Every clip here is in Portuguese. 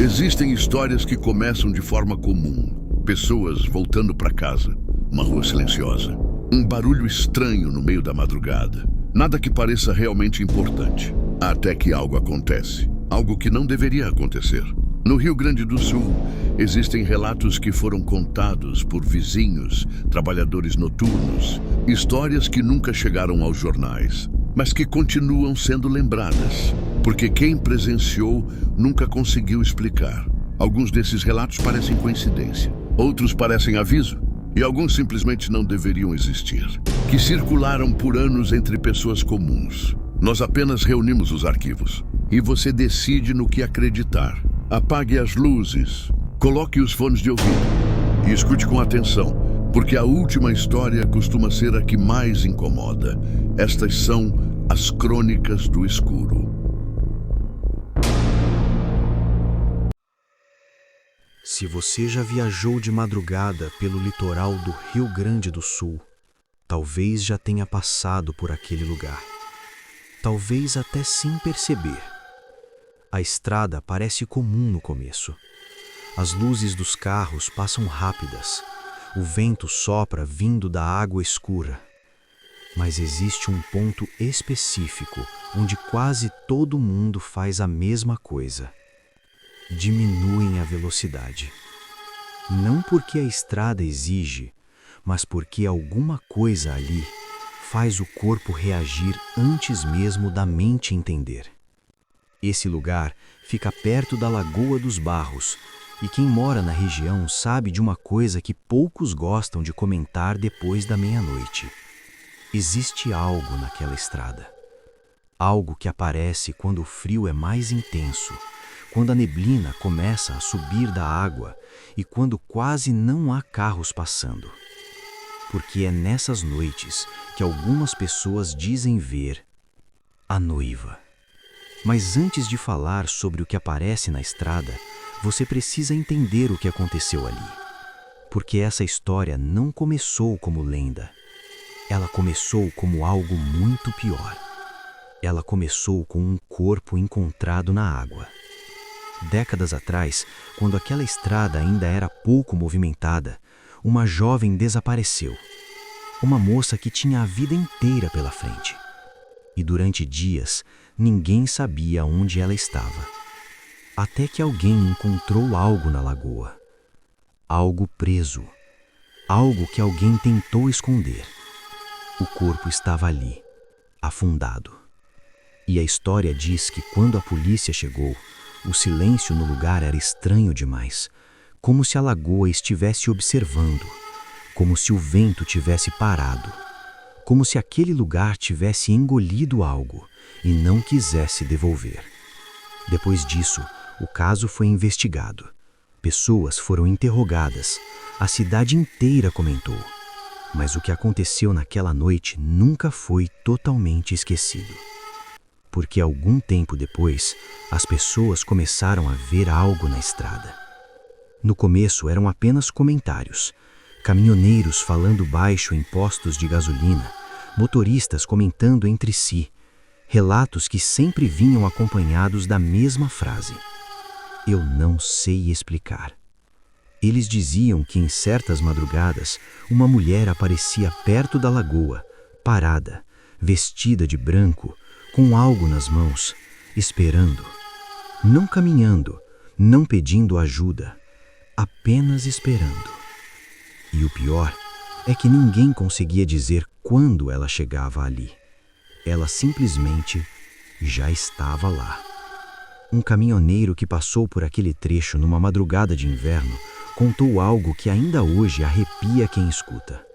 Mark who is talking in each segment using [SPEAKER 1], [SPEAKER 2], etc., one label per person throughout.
[SPEAKER 1] Existem histórias que começam de forma comum. Pessoas voltando para casa, uma rua silenciosa, um barulho estranho no meio da madrugada. Nada que pareça realmente importante. Até que algo acontece. Algo que não deveria acontecer. No Rio Grande do Sul, existem relatos que foram contados por vizinhos, trabalhadores noturnos, histórias que nunca chegaram aos jornais, mas que continuam sendo lembradas, porque quem presenciou nunca conseguiu explicar. Alguns desses relatos parecem coincidência, outros parecem aviso, e alguns simplesmente não deveriam existir, que circularam por anos entre pessoas comuns. Nós apenas reunimos os arquivos, e você decide no que acreditar. Apague as luzes, coloque os fones de ouvido e escute com atenção, porque a última história costuma ser a que mais incomoda. Estas são as Crônicas do Escuro.
[SPEAKER 2] Se você já viajou de madrugada pelo litoral do Rio Grande do Sul, talvez já tenha passado por aquele lugar. Talvez até sem perceber. A estrada parece comum no começo. As luzes dos carros passam rápidas. O vento sopra vindo da água escura. Mas existe um ponto específico onde quase todo mundo faz a mesma coisa. Diminuem a velocidade. Não porque a estrada exige, mas porque alguma coisa ali faz o corpo reagir antes mesmo da mente entender. Esse lugar fica perto da Lagoa dos Barros, e quem mora na região sabe de uma coisa que poucos gostam de comentar depois da meia-noite. Existe algo naquela estrada. Algo que aparece quando o frio é mais intenso, quando a neblina começa a subir da água e quando quase não há carros passando. Porque é nessas noites que algumas pessoas dizem ver a noiva. Mas antes de falar sobre o que aparece na estrada, você precisa entender o que aconteceu ali. Porque essa história não começou como lenda. Ela começou como algo muito pior. Ela começou com um corpo encontrado na água. Décadas atrás, quando aquela estrada ainda era pouco movimentada, uma jovem desapareceu. Uma moça que tinha a vida inteira pela frente. E durante dias, ninguém sabia onde ela estava. Até que alguém encontrou algo na lagoa. Algo preso. Algo que alguém tentou esconder. O corpo estava ali, afundado. E a história diz que quando a polícia chegou, o silêncio no lugar era estranho demais, como se a lagoa estivesse observando, como se o vento tivesse parado, como se aquele lugar tivesse engolido algo e não quisesse devolver. Depois disso, o caso foi investigado. Pessoas foram interrogadas, a cidade inteira comentou. Mas o que aconteceu naquela noite nunca foi totalmente esquecido. Porque algum tempo depois, as pessoas começaram a ver algo na estrada. No começo eram apenas comentários. Caminhoneiros falando baixo em postos de gasolina, motoristas comentando entre si, relatos que sempre vinham acompanhados da mesma frase: eu não sei explicar. Eles diziam que em certas madrugadas, uma mulher aparecia perto da lagoa, parada, vestida de branco, com algo nas mãos, esperando. Não caminhando, não pedindo ajuda, apenas esperando. E o pior é que ninguém conseguia dizer quando ela chegava ali. Ela simplesmente já estava lá. Um caminhoneiro que passou por aquele trecho numa madrugada de inverno contou algo que ainda hoje arrepia quem escuta.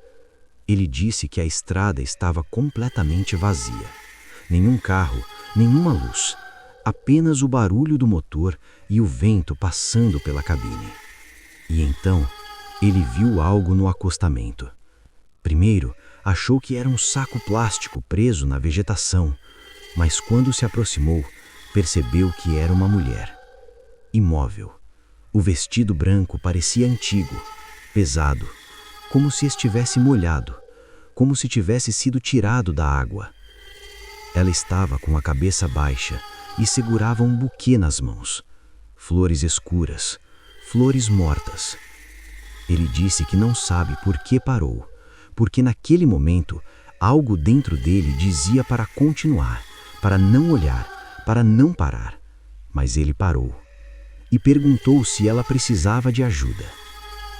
[SPEAKER 2] Ele disse que a estrada estava completamente vazia. Nenhum carro, nenhuma luz, apenas o barulho do motor e o vento passando pela cabine. E então, ele viu algo no acostamento. Primeiro, achou que era um saco plástico preso na vegetação, mas quando se aproximou, percebeu que era uma mulher. Imóvel. O vestido branco parecia antigo, pesado, como se estivesse molhado, como se tivesse sido tirado da água. Ela estava com a cabeça baixa e segurava um buquê nas mãos. flores escuras, flores mortas. Ele disse que não sabe por que parou, porque naquele momento algo dentro dele dizia para continuar, para não olhar, para não parar. Mas ele parou e perguntou se ela precisava de ajuda.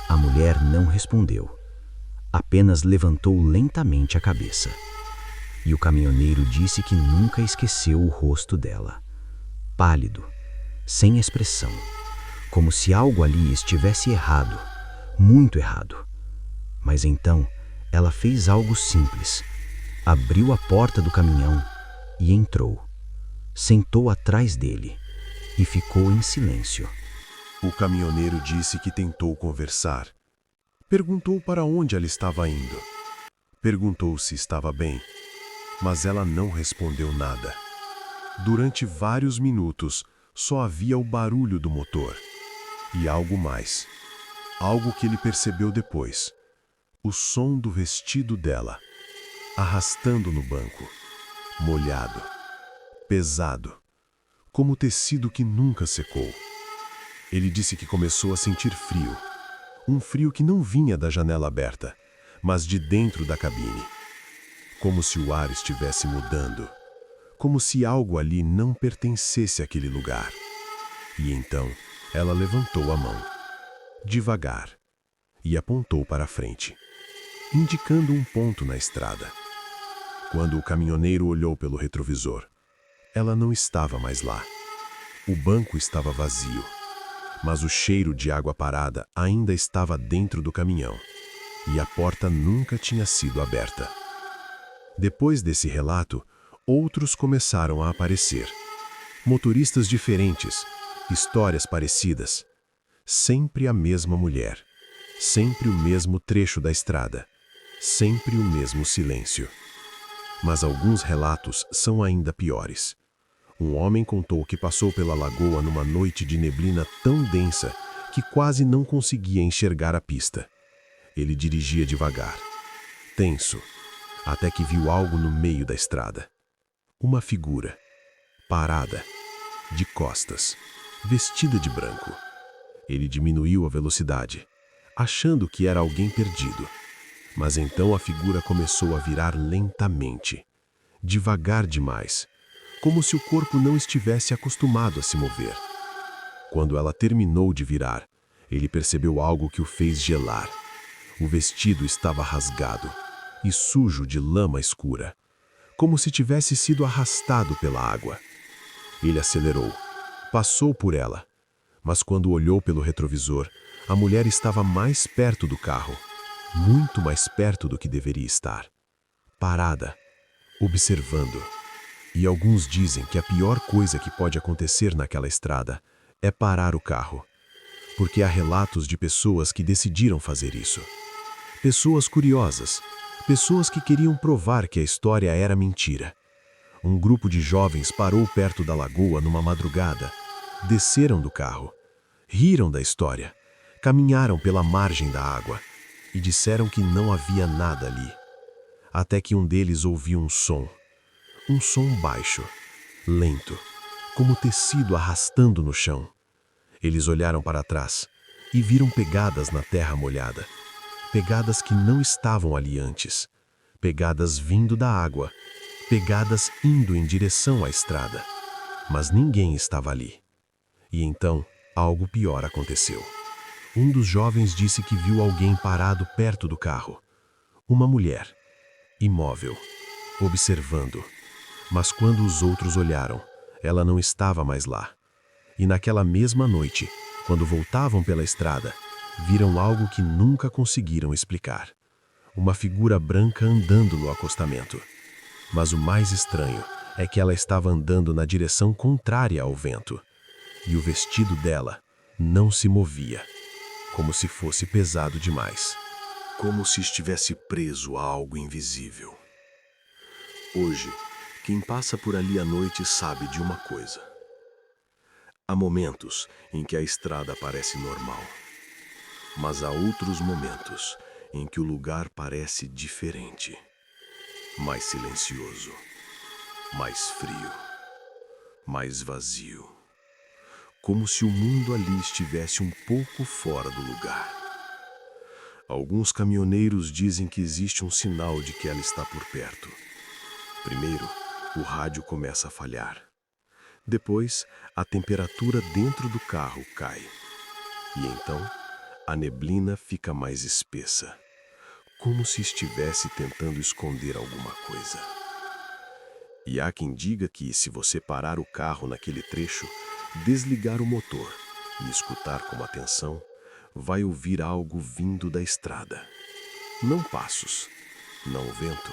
[SPEAKER 2] A mulher não respondeu, apenas levantou lentamente a cabeça. E o caminhoneiro disse que nunca esqueceu o rosto dela, pálido, sem expressão, como se algo ali estivesse errado, muito errado. Mas então ela fez algo simples, abriu a porta do caminhão e entrou. Sentou atrás dele e ficou em silêncio.
[SPEAKER 3] O caminhoneiro disse que tentou conversar. Perguntou para onde ela estava indo. Perguntou se estava bem, mas ela não respondeu nada. Durante vários minutos, só havia o barulho do motor. E algo mais. Algo que ele percebeu depois. O som do vestido dela, arrastando no banco, molhado, pesado, como tecido que nunca secou. Ele disse que começou a sentir frio. Um frio que não vinha da janela aberta, mas de dentro da cabine. Como se o ar estivesse mudando. Como se algo ali não pertencesse àquele lugar. E então ela levantou a mão, devagar, e apontou para a frente, indicando um ponto na estrada. Quando o caminhoneiro olhou pelo retrovisor, ela não estava mais lá. O banco estava vazio, mas o cheiro de água parada ainda estava dentro do caminhão, e a porta nunca tinha sido aberta. Depois desse relato, outros começaram a aparecer. Motoristas diferentes, histórias parecidas. Sempre a mesma mulher, sempre o mesmo trecho da estrada, sempre o mesmo silêncio. Mas alguns relatos são ainda piores. Um homem contou que passou pela lagoa numa noite de neblina tão densa que quase não conseguia enxergar a pista. Ele dirigia devagar, tenso, até que viu algo no meio da estrada. Uma figura, parada, de costas, vestida de branco. Ele diminuiu a velocidade, achando que era alguém perdido. Mas então a figura começou a virar lentamente, devagar demais, como se o corpo não estivesse acostumado a se mover. Quando ela terminou de virar, ele percebeu algo que o fez gelar. O vestido estava rasgado e sujo de lama escura, como se tivesse sido arrastado pela água. Ele acelerou, passou por ela, mas quando olhou pelo retrovisor, a mulher estava mais perto do carro, muito mais perto do que deveria estar. Parada, observando. E alguns dizem que a pior coisa que pode acontecer naquela estrada é parar o carro, porque há relatos de pessoas que decidiram fazer isso. Pessoas curiosas, pessoas que queriam provar que a história era mentira. Um grupo de jovens parou perto da lagoa numa madrugada, desceram do carro, riram da história, caminharam pela margem da água e disseram que não havia nada ali. Até que um deles ouviu um som baixo, lento, como tecido arrastando no chão. Eles olharam para trás e viram pegadas na terra molhada, pegadas que não estavam ali antes, pegadas vindo da água, pegadas indo em direção à estrada, mas ninguém estava ali. E então, algo pior aconteceu. Um dos jovens disse que viu alguém parado perto do carro. Uma mulher, imóvel, observando. Mas quando os outros olharam, ela não estava mais lá. E naquela mesma noite, quando voltavam pela estrada, viram algo que nunca conseguiram explicar. Uma figura branca andando no acostamento. Mas o mais estranho é que ela estava andando na direção contrária ao vento. E o vestido dela não se movia, como se fosse pesado demais. Como se estivesse preso a algo invisível. Hoje, quem passa por ali à noite sabe de uma coisa. Há momentos em que a estrada parece normal, mas há outros momentos em que o lugar parece diferente. Mais silencioso, mais frio, mais vazio. como se o mundo ali estivesse um pouco fora do lugar. Alguns caminhoneiros dizem que existe um sinal de que ela está por perto. Primeiro, o rádio começa a falhar. Depois, a temperatura dentro do carro cai. E então, a neblina fica mais espessa, como se estivesse tentando esconder alguma coisa. E há quem diga que, se você parar o carro naquele trecho, desligar o motor e escutar com atenção, vai ouvir algo vindo da estrada. Não passos, não vento,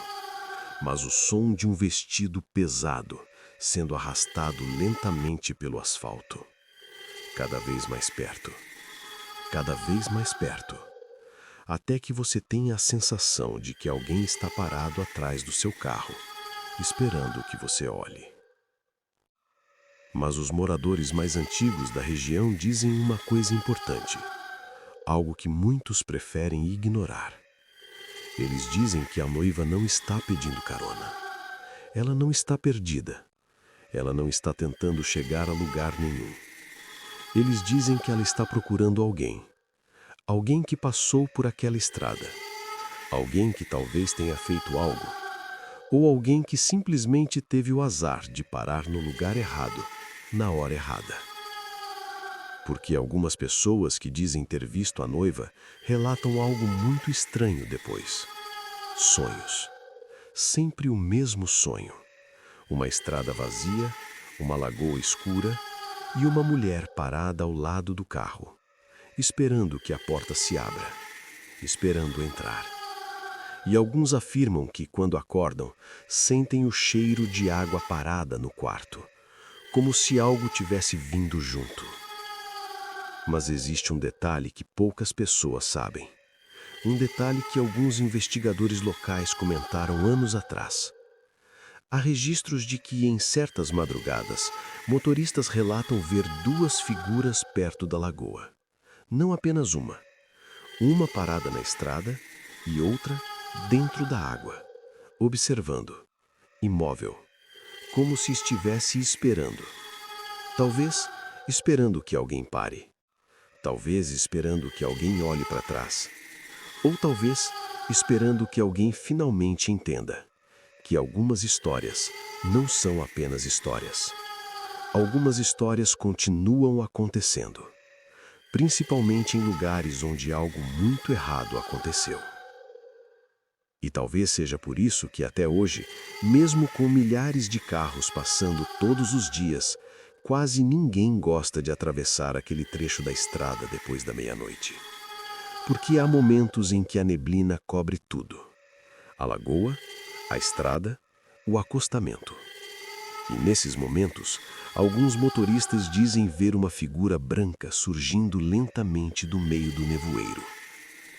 [SPEAKER 3] mas o som de um vestido pesado sendo arrastado lentamente pelo asfalto. Cada vez mais perto, cada vez mais perto, até que você tenha a sensação de que alguém está parado atrás do seu carro, esperando que você olhe. Mas os moradores mais antigos da região dizem uma coisa importante, algo que muitos preferem ignorar. Eles dizem que a noiva não está pedindo carona. Ela não está perdida. Ela não está tentando chegar a lugar nenhum. Eles dizem que ela está procurando alguém. Alguém que passou por aquela estrada. Alguém que talvez tenha feito algo. Ou alguém que simplesmente teve o azar de parar no lugar errado, na hora errada. Porque algumas pessoas que dizem ter visto a noiva relatam algo muito estranho depois. Sonhos. Sempre o mesmo sonho. Uma estrada vazia, uma lagoa escura e uma mulher parada ao lado do carro, esperando que a porta se abra, esperando entrar. E alguns afirmam que, quando acordam, sentem o cheiro de água parada no quarto, como se algo tivesse vindo junto. Mas existe um detalhe que poucas pessoas sabem. Um detalhe que alguns investigadores locais comentaram anos atrás. Há registros de que, em certas madrugadas, motoristas relatam ver duas figuras perto da lagoa. Não apenas uma. Uma parada na estrada e outra dentro da água, observando, imóvel, como se estivesse esperando. Talvez esperando que alguém pare. Talvez esperando que alguém olhe para trás. Ou talvez esperando que alguém finalmente entenda que algumas histórias não são apenas histórias. Algumas histórias continuam acontecendo, principalmente em lugares onde algo muito errado aconteceu. E talvez seja por isso que até hoje, mesmo com milhares de carros passando todos os dias, quase ninguém gosta de atravessar aquele trecho da estrada depois da meia-noite. Porque há momentos em que a neblina cobre tudo. A lagoa, a estrada, o acostamento. E nesses momentos, alguns motoristas dizem ver uma figura branca surgindo lentamente do meio do nevoeiro.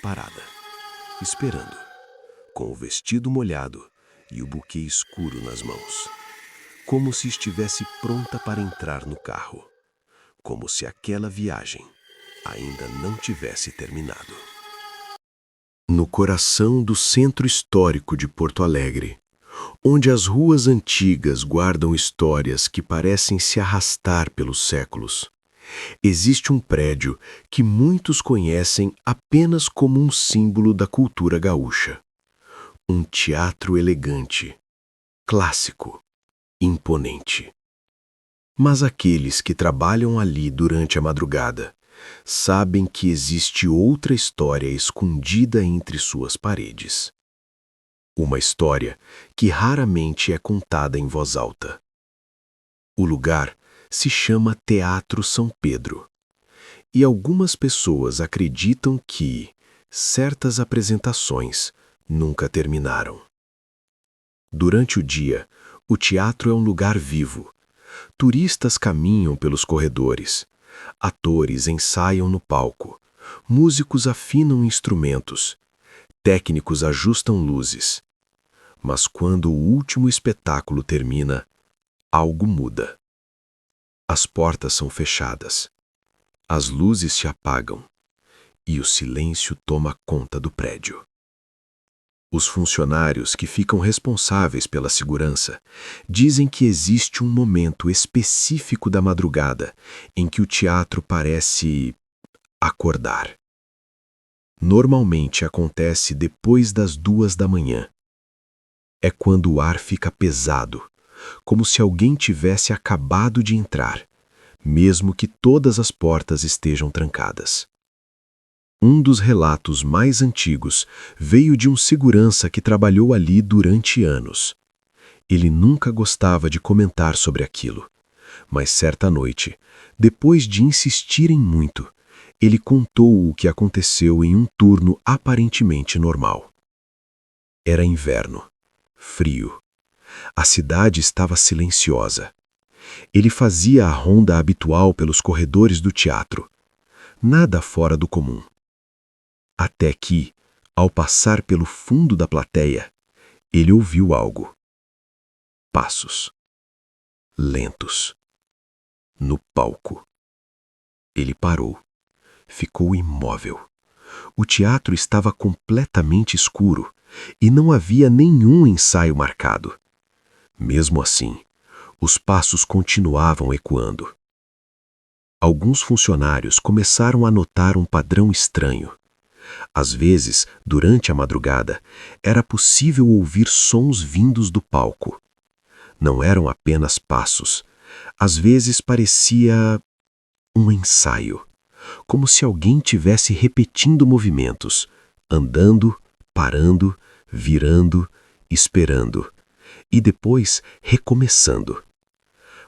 [SPEAKER 3] Parada, esperando, com o vestido molhado e o buquê escuro nas mãos. Como se estivesse pronta para entrar no carro. Como se aquela viagem ainda não tivesse terminado. No coração do centro histórico de Porto Alegre, onde as ruas antigas guardam histórias que parecem se arrastar pelos séculos, existe um prédio que muitos conhecem apenas como um símbolo da cultura gaúcha. Um teatro elegante, clássico, imponente. Mas aqueles que trabalham ali durante a madrugada sabem que existe outra história escondida entre suas paredes. Uma história que raramente é contada em voz alta. O lugar se chama Teatro São Pedro, e algumas pessoas acreditam que certas apresentações nunca terminaram. Durante o dia, o teatro é um lugar vivo. Turistas caminham pelos corredores. Atores ensaiam no palco, músicos afinam instrumentos, técnicos ajustam luzes. Mas quando o último espetáculo termina, algo muda. As portas são fechadas, as luzes se apagam e o silêncio toma conta do prédio.
[SPEAKER 2] Os funcionários que ficam responsáveis pela segurança dizem que existe um momento específico da madrugada em que o teatro parece acordar. Normalmente acontece depois das 2 da manhã. É quando o ar fica pesado, como se alguém tivesse acabado de entrar, mesmo que todas as portas estejam trancadas. Um dos relatos mais antigos veio de um segurança que trabalhou ali durante anos. Ele nunca gostava de comentar sobre aquilo, mas certa noite, depois de insistirem muito, ele contou o que aconteceu em um turno aparentemente normal. Era inverno, frio. A cidade estava silenciosa. Ele fazia a ronda habitual pelos corredores do teatro. Nada fora do comum. Até que, ao passar pelo fundo da plateia, ele ouviu algo. Passos. Lentos. No palco. Ele parou. Ficou imóvel. O teatro estava completamente escuro e não havia nenhum ensaio marcado. Mesmo assim, os passos continuavam ecoando. Alguns funcionários começaram a notar um padrão estranho. Às vezes, durante a madrugada, era possível ouvir sons vindos do palco. Não eram apenas passos. Às vezes parecia um ensaio, como se alguém tivesse repetindo movimentos, andando, parando, virando, esperando, e depois recomeçando.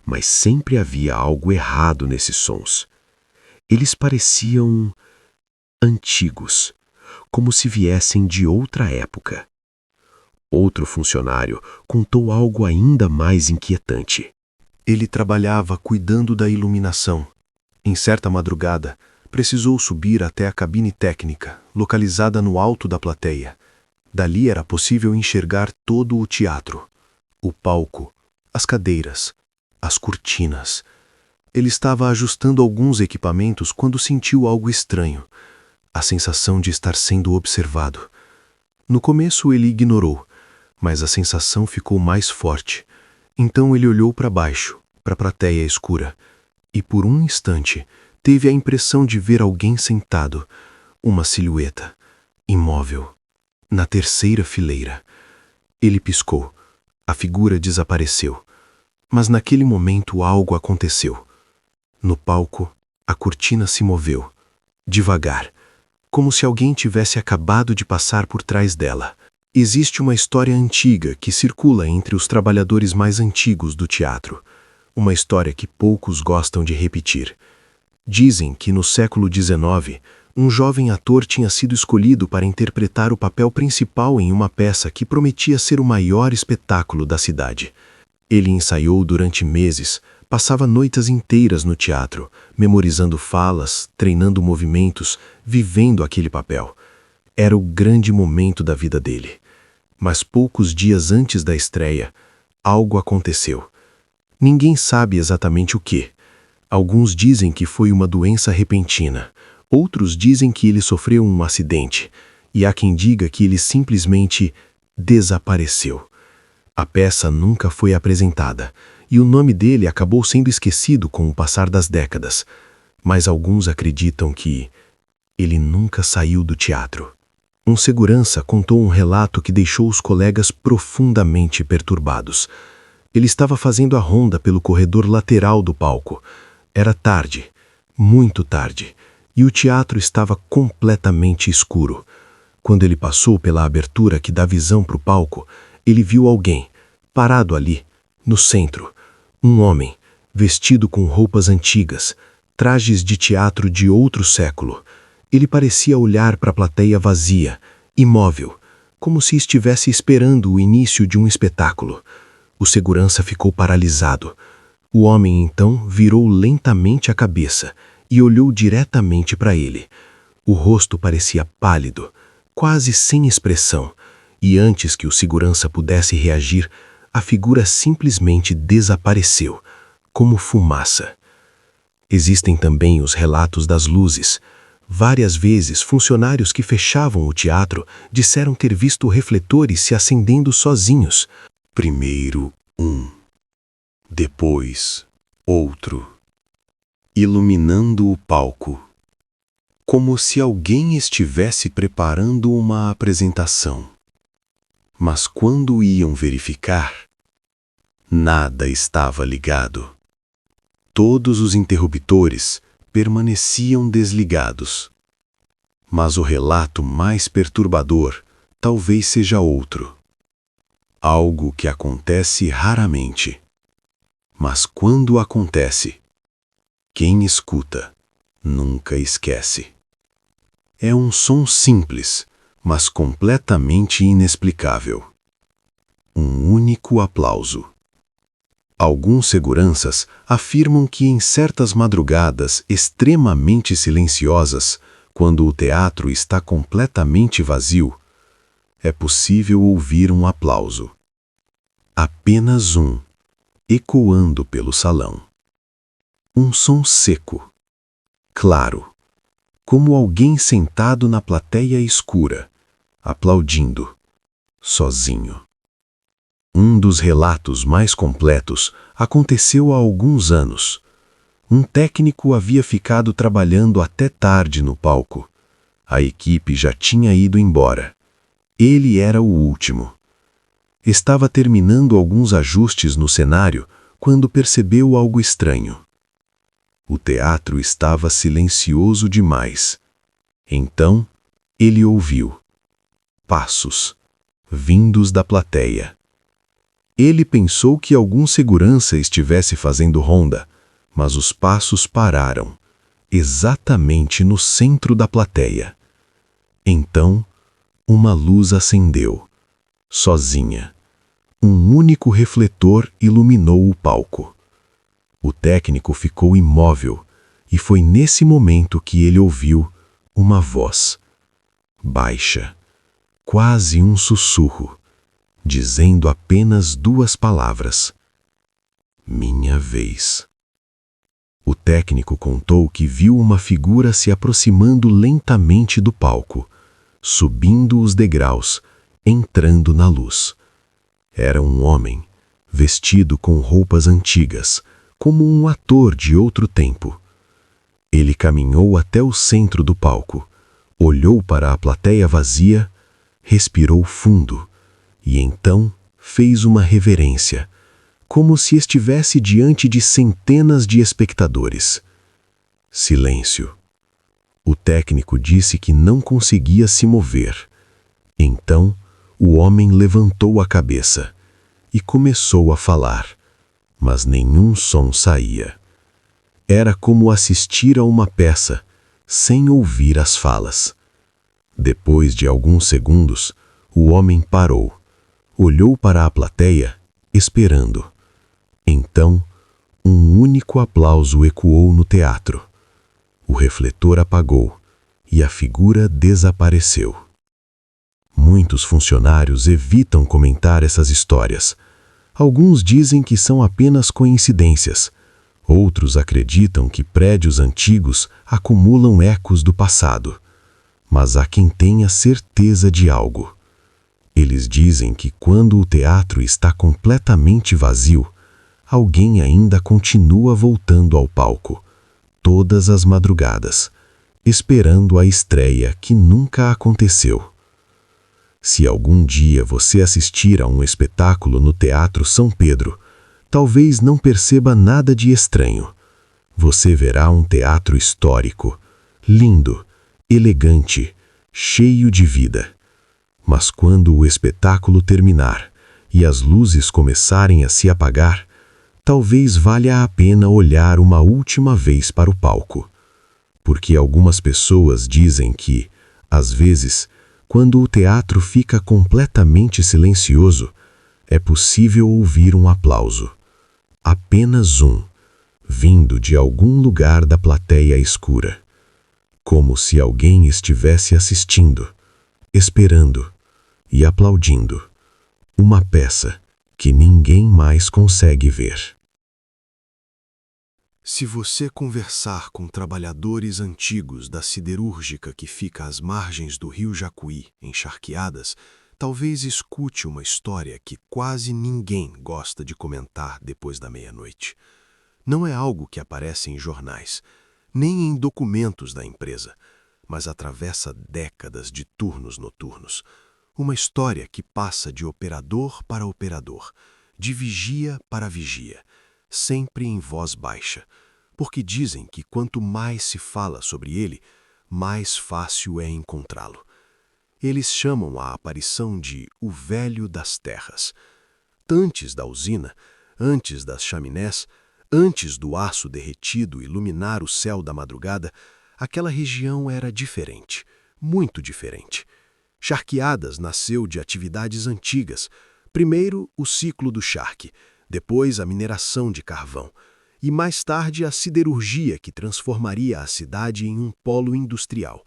[SPEAKER 2] Mas sempre havia algo errado nesses sons. Eles pareciam antigos, como se viessem de outra época. Outro funcionário contou algo ainda mais inquietante. Ele trabalhava cuidando da iluminação. Em certa madrugada, precisou subir até a cabine técnica, localizada no alto da plateia. Dali era possível enxergar todo o teatro, o palco, as cadeiras, as cortinas. Ele estava ajustando alguns equipamentos quando sentiu algo estranho. A sensação de estar sendo observado. No começo ele ignorou, mas a sensação ficou mais forte. Então ele olhou para baixo, para a plateia escura, e por um instante teve a impressão de ver alguém sentado, uma silhueta, imóvel, na terceira fileira. Ele piscou. A figura desapareceu. Mas naquele momento algo aconteceu. No palco, a cortina se moveu, devagar, como se alguém tivesse acabado de passar por trás dela. Existe uma história antiga que circula entre os trabalhadores mais antigos do teatro, uma história que poucos gostam de repetir. Dizem que no século XIX, um jovem ator tinha sido escolhido para interpretar o papel principal em uma peça que prometia ser o maior espetáculo da cidade. Ele ensaiou durante meses, passava noites inteiras no teatro, memorizando falas, treinando movimentos, vivendo aquele papel. Era o grande momento da vida dele. Mas poucos dias antes da estreia, algo aconteceu. Ninguém sabe exatamente o que. Alguns dizem que foi uma doença repentina. Outros dizem que ele sofreu um acidente. E há quem diga que ele simplesmente desapareceu. A peça nunca foi apresentada, e o nome dele acabou sendo esquecido com o passar das décadas. Mas alguns acreditam que ele nunca saiu do teatro. Um segurança contou um relato que deixou os colegas profundamente perturbados. Ele estava fazendo a ronda pelo corredor lateral do palco. Era tarde, muito tarde, e o teatro estava completamente escuro. Quando ele passou pela abertura que dá visão para o palco, ele viu alguém, parado ali, no centro. Um homem, vestido com roupas antigas, trajes de teatro de outro século. Ele parecia olhar para a plateia vazia, imóvel, como se estivesse esperando o início de um espetáculo. O segurança ficou paralisado. O homem então virou lentamente a cabeça e olhou diretamente para ele. O rosto parecia pálido, quase sem expressão, e antes que o segurança pudesse reagir, a figura simplesmente desapareceu, como fumaça. Existem também os relatos das luzes. Várias vezes, funcionários que fechavam o teatro disseram ter visto refletores se acendendo sozinhos.
[SPEAKER 3] Primeiro um, depois outro, iluminando o palco, como se alguém estivesse preparando uma apresentação. Mas quando iam verificar, nada estava ligado. Todos os interruptores permaneciam desligados. Mas o relato mais perturbador talvez seja outro. Algo que acontece raramente. Mas quando acontece, quem escuta nunca esquece. É um som simples, mas completamente inexplicável. Um único aplauso. Alguns seguranças afirmam que em certas madrugadas extremamente silenciosas, quando o teatro está completamente vazio, é possível ouvir um aplauso. Apenas um, ecoando pelo salão. Um som seco, claro, como alguém sentado na plateia escura, aplaudindo, sozinho. Um dos relatos mais completos aconteceu há alguns anos. Um técnico havia ficado trabalhando até tarde no palco. A equipe já tinha ido embora. Ele era o último. Estava terminando alguns ajustes no cenário quando percebeu algo estranho. O teatro estava silencioso demais. Então, ele ouviu passos vindos da plateia. Ele pensou que algum segurança estivesse fazendo ronda, mas os passos pararam, exatamente no centro da plateia. Então, uma luz acendeu, sozinha. Um único refletor iluminou o palco. O técnico ficou imóvel, e foi nesse momento que ele ouviu uma voz, baixa, quase um sussurro, dizendo apenas duas palavras: minha vez. O técnico contou que viu uma figura se aproximando lentamente do palco, subindo os degraus, entrando na luz. Era um homem, vestido com roupas antigas, como um ator de outro tempo. Ele caminhou até o centro do palco, olhou para a plateia vazia, respirou fundo, e então fez uma reverência, como se estivesse diante de centenas de espectadores. Silêncio. O técnico disse que não conseguia se mover. Então, o homem levantou a cabeça e começou a falar, mas nenhum som saía. Era como assistir a uma peça, sem ouvir as falas. Depois de alguns segundos, o homem parou. Olhou para a plateia, esperando. Então, um único aplauso ecoou no teatro. O refletor apagou e a figura desapareceu. Muitos funcionários evitam comentar essas histórias. Alguns dizem que são apenas coincidências. Outros acreditam que prédios antigos acumulam ecos do passado. Mas há quem tenha certeza de algo. Eles dizem que quando o teatro está completamente vazio, alguém ainda continua voltando ao palco, todas as madrugadas, esperando a estreia que nunca aconteceu. Se algum dia você assistir a um espetáculo no Teatro São Pedro, talvez não perceba nada de estranho. Você verá um teatro histórico, lindo, elegante, cheio de vida. Mas quando o espetáculo terminar e as luzes começarem a se apagar, talvez valha a pena olhar uma última vez para o palco. Porque algumas pessoas dizem que, às vezes, quando o teatro fica completamente silencioso, é possível ouvir um aplauso. Apenas um, vindo de algum lugar da plateia escura. Como se alguém estivesse assistindo, esperando e aplaudindo uma peça que ninguém mais consegue ver.
[SPEAKER 2] Se você conversar com trabalhadores antigos da siderúrgica que fica às margens do rio Jacuí, em Charqueadas, talvez escute uma história que quase ninguém gosta de comentar depois da meia-noite. Não é algo que aparece em jornais, nem em documentos da empresa, mas atravessa décadas de turnos noturnos. Uma história que passa de operador para operador, de vigia para vigia, sempre em voz baixa, porque dizem que quanto mais se fala sobre ele, mais fácil é encontrá-lo. Eles chamam a aparição de o Velho das Terras. Antes da usina, antes das chaminés, antes do aço derretido iluminar o céu da madrugada, aquela região era diferente, muito diferente. Charqueadas nasceu de atividades antigas. Primeiro, o ciclo do charque, depois a mineração de carvão, e mais tarde a siderurgia que transformaria a cidade em um polo industrial.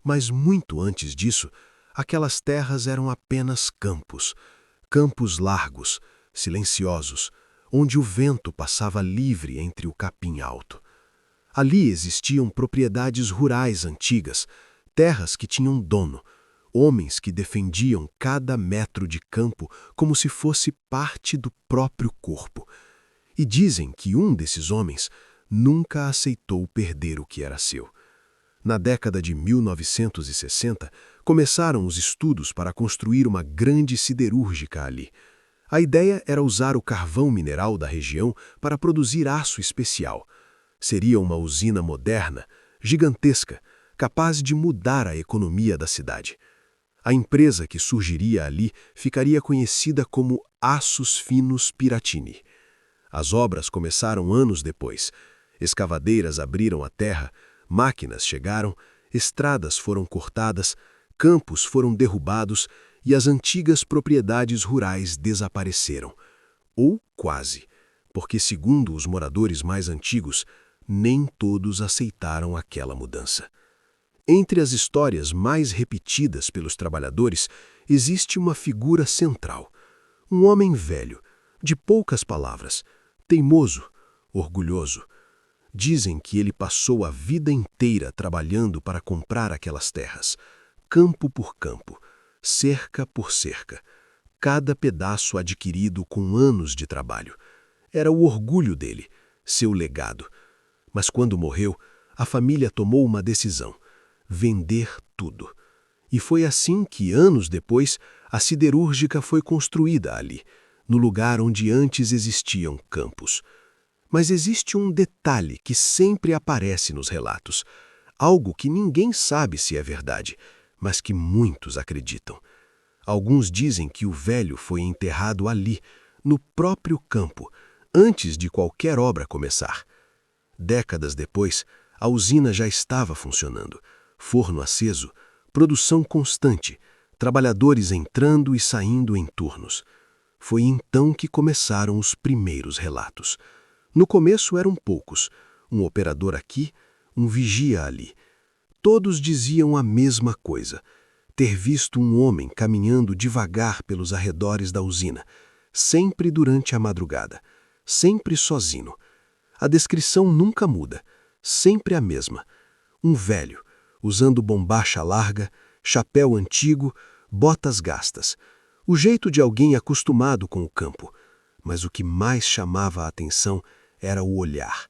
[SPEAKER 2] Mas muito antes disso, aquelas terras eram apenas campos, campos largos, silenciosos, onde o vento passava livre entre o capim alto. Ali existiam propriedades rurais antigas, terras que tinham dono, homens que defendiam cada metro de campo como se fosse parte do próprio corpo. E dizem que um desses homens nunca aceitou perder o que era seu. Na década de 1960, começaram os estudos para construir uma grande siderúrgica ali. A ideia era usar o carvão mineral da região para produzir aço especial. Seria uma usina moderna, gigantesca, capaz de mudar a economia da cidade. A empresa que surgiria ali ficaria conhecida como Aços Finos Piratini. As obras começaram anos depois. Escavadeiras abriram a terra, máquinas chegaram, estradas foram cortadas, campos foram derrubados e as antigas propriedades rurais desapareceram. Ou quase, porque, segundo os moradores mais antigos, nem todos aceitaram aquela mudança. Entre as histórias mais repetidas pelos trabalhadores, existe uma figura central. Um homem velho, de poucas palavras, teimoso, orgulhoso. Dizem que ele passou a vida inteira trabalhando para comprar aquelas terras, campo por campo, cerca por cerca, cada pedaço adquirido com anos de trabalho. Era o orgulho dele, seu legado. Mas quando morreu, a família tomou uma decisão: vender tudo. E foi assim que, anos depois, a siderúrgica foi construída ali, no lugar onde antes existiam campos. Mas existe um detalhe que sempre aparece nos relatos, algo que ninguém sabe se é verdade, mas que muitos acreditam. Alguns dizem que o velho foi enterrado ali, no próprio campo, antes de qualquer obra começar. Décadas depois, a usina já estava funcionando, forno aceso, produção constante, trabalhadores entrando e saindo em turnos. Foi então que começaram os primeiros relatos. No começo eram poucos, um operador aqui, um vigia ali. Todos diziam a mesma coisa: ter visto um homem caminhando devagar pelos arredores da usina, sempre durante a madrugada, sempre sozinho. A descrição nunca muda, sempre a mesma. Um velho, usando bombacha larga, chapéu antigo, botas gastas. O jeito de alguém acostumado com o campo. Mas o que mais chamava a atenção era o olhar.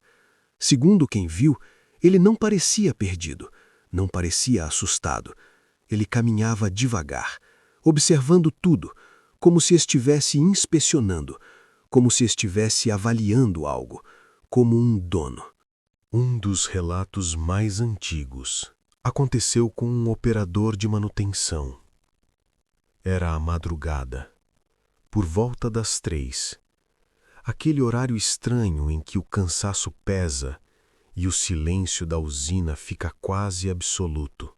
[SPEAKER 2] Segundo quem viu, ele não parecia perdido, não parecia assustado. Ele caminhava devagar, observando tudo, como se estivesse inspecionando, como se estivesse avaliando algo, como um dono. Um dos relatos mais antigos aconteceu com um operador de manutenção. Era a madrugada, por volta das 3. Aquele horário estranho em que o cansaço pesa e o silêncio da usina fica quase absoluto.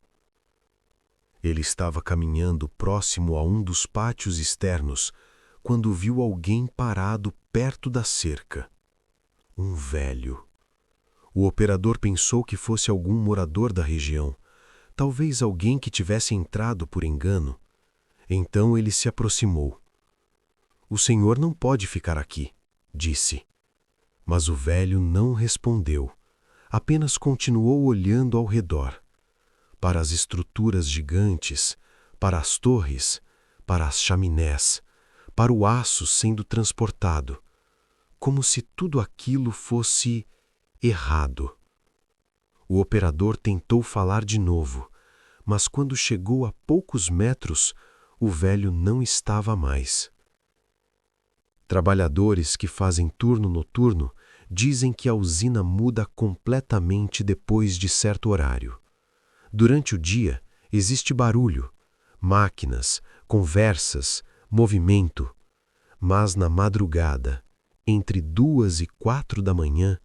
[SPEAKER 2] Ele estava caminhando próximo a um dos pátios externos quando viu alguém parado perto da cerca. Um velho. O operador pensou que fosse algum morador da região, talvez alguém que tivesse entrado por engano. Então ele se aproximou. "O senhor não pode ficar aqui", disse. Mas o velho não respondeu, apenas continuou olhando ao redor, para as estruturas gigantes, para as torres, para as chaminés, para o aço sendo transportado, como se tudo aquilo fosse errado. O operador tentou falar de novo, mas quando chegou a poucos metros, o velho não estava mais. Trabalhadores que fazem turno noturno dizem que a usina muda completamente depois de certo horário. Durante o dia, existe barulho, máquinas, conversas, movimento, mas na madrugada, entre 2 e 4 da manhã,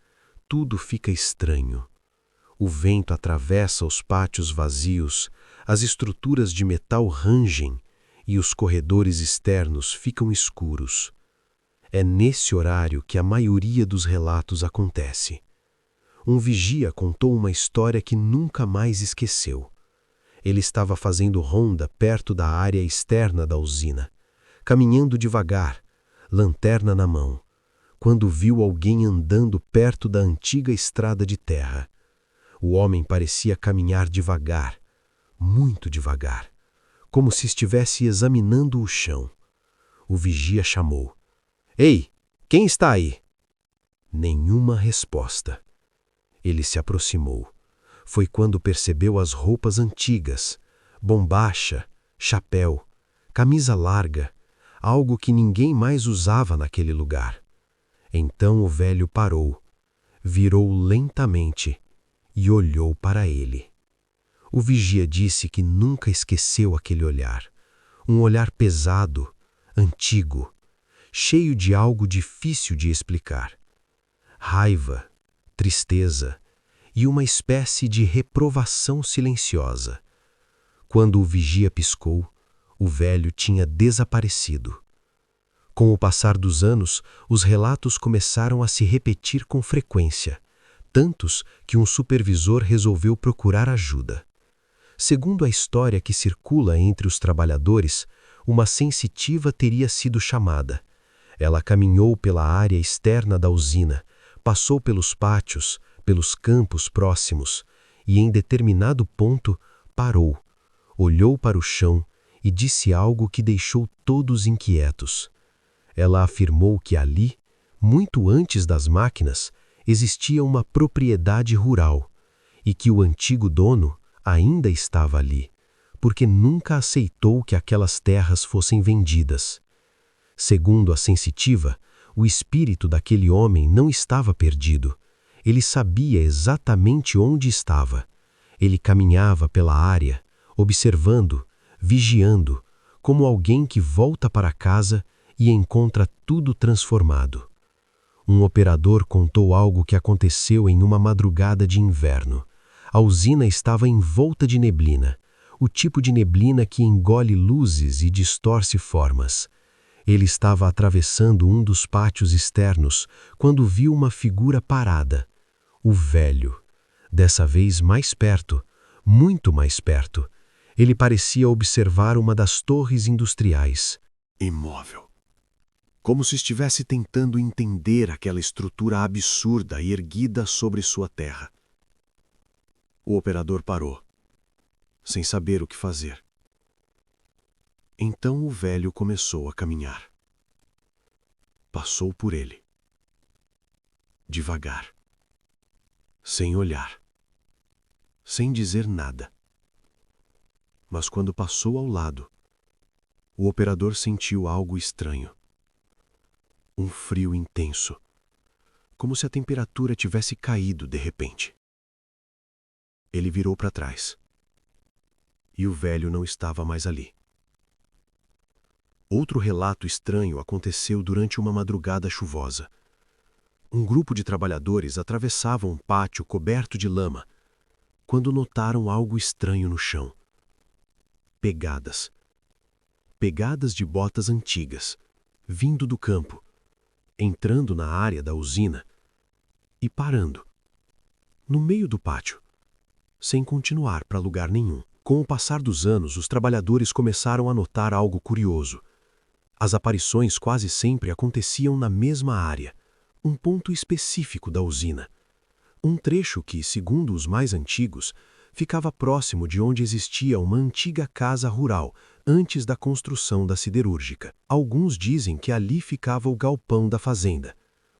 [SPEAKER 2] tudo fica estranho. O vento atravessa os pátios vazios, as estruturas de metal rangem e os corredores externos ficam escuros. É nesse horário que a maioria dos relatos acontece. Um vigia contou uma história que nunca mais esqueceu. Ele estava fazendo ronda perto da área externa da usina, caminhando devagar, lanterna na mão, quando viu alguém andando perto da antiga estrada de terra. O homem parecia caminhar devagar, muito devagar, como se estivesse examinando o chão. O vigia chamou: "Ei, quem está aí?" Nenhuma resposta. Ele se aproximou. Foi quando percebeu as roupas antigas, bombacha, chapéu, camisa larga, algo que ninguém mais usava naquele lugar. Então o velho parou, virou lentamente e olhou para ele. O vigia disse que nunca esqueceu aquele olhar, um olhar pesado, antigo, cheio de algo difícil de explicar. Raiva, tristeza e uma espécie de reprovação silenciosa. Quando o vigia piscou, o velho tinha desaparecido. Com o passar dos anos, os relatos começaram a se repetir com frequência, tantos que um supervisor resolveu procurar ajuda. Segundo a história que circula entre os trabalhadores, uma sensitiva teria sido chamada. Ela caminhou pela área externa da usina, passou pelos pátios, pelos campos próximos, e em determinado ponto parou, olhou para o chão e disse algo que deixou todos inquietos. Ela afirmou que ali, muito antes das máquinas, existia uma propriedade rural e que o antigo dono ainda estava ali, porque nunca aceitou que aquelas terras fossem vendidas. Segundo a sensitiva, o espírito daquele homem não estava perdido. Ele sabia exatamente onde estava. Ele caminhava pela área, observando, vigiando, como alguém que volta para casa e encontra tudo transformado. Um operador contou algo que aconteceu em uma madrugada de inverno. A usina estava envolta de neblina, o tipo de neblina que engole luzes e distorce formas. Ele estava atravessando um dos pátios externos quando viu uma figura parada. O velho. Dessa vez mais perto, muito mais perto. Ele parecia observar uma das torres industriais. Imóvel. Como se estivesse tentando entender aquela estrutura absurda erguida sobre sua terra. O operador parou, sem saber o que fazer. Então o velho começou a caminhar. Passou por ele. Devagar. Sem olhar. Sem dizer nada. Mas quando passou ao lado, o operador sentiu algo estranho. Um frio intenso, como se a temperatura tivesse caído de repente. Ele virou para trás. E o velho não estava mais ali. Outro relato estranho aconteceu durante uma madrugada chuvosa. Um grupo de trabalhadores atravessava um pátio coberto de lama, quando notaram algo estranho no chão. Pegadas. Pegadas de botas antigas, vindo do campo, entrando na área da usina e parando, no meio do pátio, sem continuar para lugar nenhum. Com o passar dos anos, os trabalhadores começaram a notar algo curioso. As aparições quase sempre aconteciam na mesma área, um ponto específico da usina. Um trecho que, segundo os mais antigos, ficava próximo de onde existia uma antiga casa rural, antes da construção da siderúrgica. Alguns dizem que ali ficava o galpão da fazenda.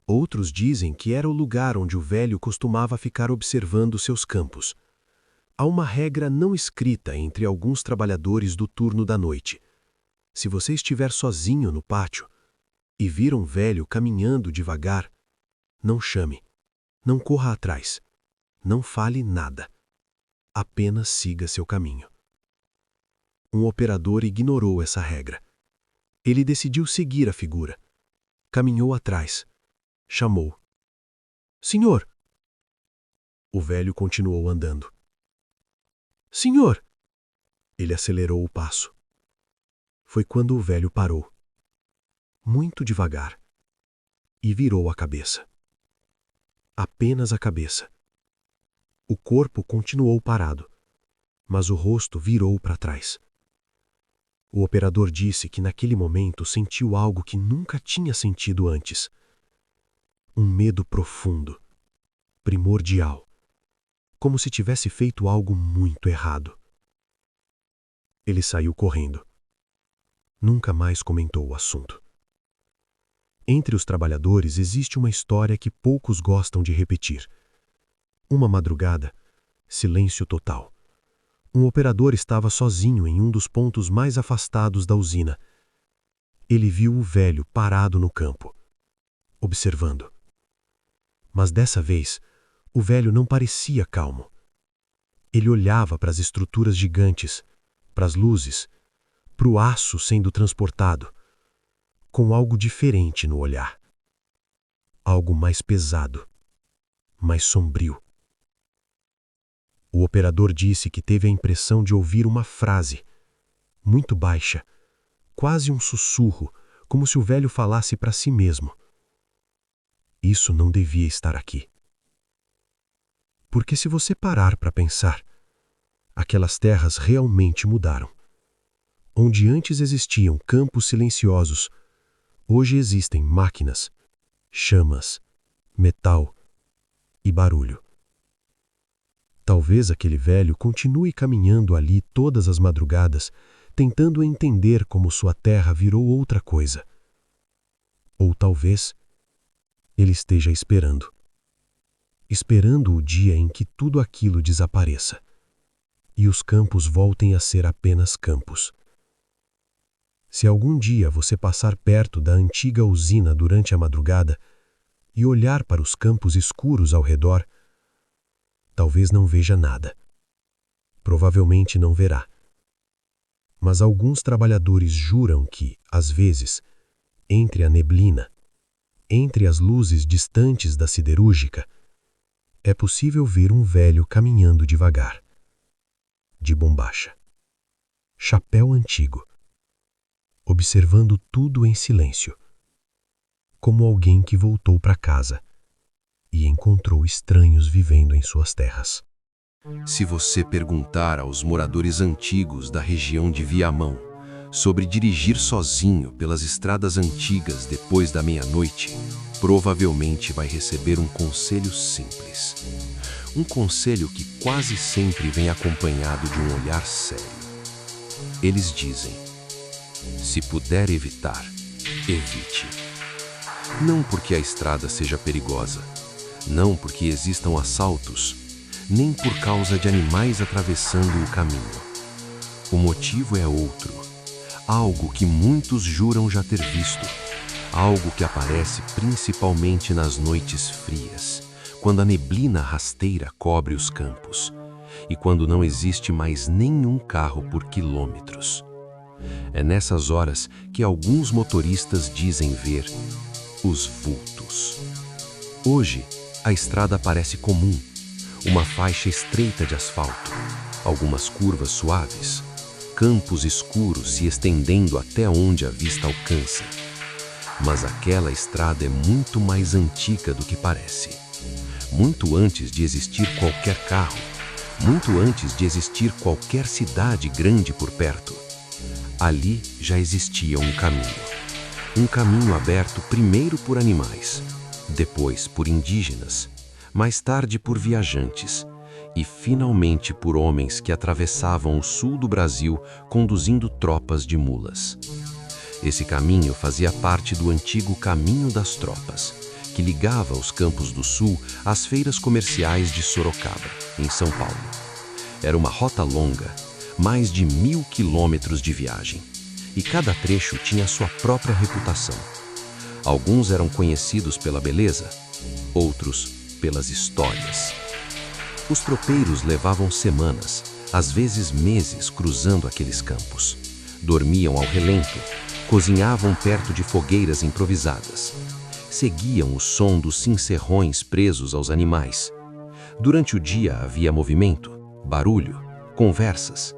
[SPEAKER 2] Outros dizem que era o lugar onde o velho costumava ficar observando seus campos. Há uma regra não escrita entre alguns trabalhadores do turno da noite. Se você estiver sozinho no pátio e vir um velho caminhando devagar, não chame, não corra atrás, não fale nada. Apenas siga seu caminho. Um operador ignorou essa regra. Ele decidiu seguir a figura. Caminhou atrás. Chamou. Senhor! O velho continuou andando. Senhor! Ele acelerou o passo. Foi quando o velho parou. Muito devagar. E virou a cabeça. Apenas a cabeça. O corpo continuou parado, mas o rosto virou para trás. O operador disse que naquele momento sentiu algo que nunca tinha sentido antes. Um medo profundo, primordial, como se tivesse feito algo muito errado. Ele saiu correndo. Nunca mais comentou o assunto. Entre os trabalhadores existe uma história que poucos gostam de repetir. Uma madrugada, silêncio total. Um operador estava sozinho em um dos pontos mais afastados da usina. Ele viu o velho parado no campo, observando. Mas dessa vez, o velho não parecia calmo. Ele olhava para as estruturas gigantes, para as luzes, para o aço sendo transportado, com algo diferente no olhar. Algo mais pesado, mais sombrio. O operador disse que teve a impressão de ouvir uma frase, muito baixa, quase um sussurro, como se o velho falasse para si mesmo. Isso não devia estar aqui. Porque se você parar para pensar, aquelas terras realmente mudaram. Onde antes existiam campos silenciosos, hoje existem máquinas, chamas, metal e barulho. Talvez aquele velho continue caminhando ali todas as madrugadas, tentando entender como sua terra virou outra coisa. Ou talvez ele esteja esperando. Esperando o dia em que tudo aquilo desapareça e os campos voltem a ser apenas campos. Se algum dia você passar perto da antiga usina durante a madrugada e olhar para os campos escuros ao redor, talvez não veja nada. Provavelmente não verá. Mas alguns trabalhadores juram que, às vezes, entre a neblina, entre as luzes distantes da siderúrgica, é possível ver um velho caminhando devagar. De bombacha. Chapéu antigo. Observando tudo em silêncio. Como alguém que voltou para casa e encontrou estranhos vivendo em suas terras.
[SPEAKER 4] Se você perguntar aos moradores antigos da região de Viamão sobre dirigir sozinho pelas estradas antigas depois da meia-noite, provavelmente vai receber um conselho simples. Um conselho que quase sempre vem acompanhado de um olhar sério. Eles dizem: se puder evitar, evite. Não porque a estrada seja perigosa, não porque existam assaltos, nem por causa de animais atravessando o caminho. O motivo é outro, algo que muitos juram já ter visto, algo que aparece principalmente nas noites frias, quando a neblina rasteira cobre os campos e quando não existe mais nenhum carro por quilômetros. É nessas horas que alguns motoristas dizem ver os vultos. Hoje, a estrada parece comum, uma faixa estreita de asfalto, algumas curvas suaves, campos escuros se estendendo até onde a vista alcança. Mas aquela estrada é muito mais antiga do que parece. Muito antes de existir qualquer carro, muito antes de existir qualquer cidade grande por perto, ali já existia um caminho. Um caminho aberto primeiro por animais, depois por indígenas, mais tarde por viajantes e finalmente por homens que atravessavam o sul do Brasil conduzindo tropas de mulas. Esse caminho fazia parte do antigo Caminho das Tropas, que ligava os Campos do Sul às feiras comerciais de Sorocaba, em São Paulo. Era uma rota longa, mais de 1000 quilômetros de viagem, e cada trecho tinha sua própria reputação. Alguns eram conhecidos pela beleza, outros pelas histórias. Os tropeiros levavam semanas, às vezes meses, cruzando aqueles campos. Dormiam ao relento, cozinhavam perto de fogueiras improvisadas. Seguiam o som dos cincerrões presos aos animais. Durante o dia havia movimento, barulho, conversas.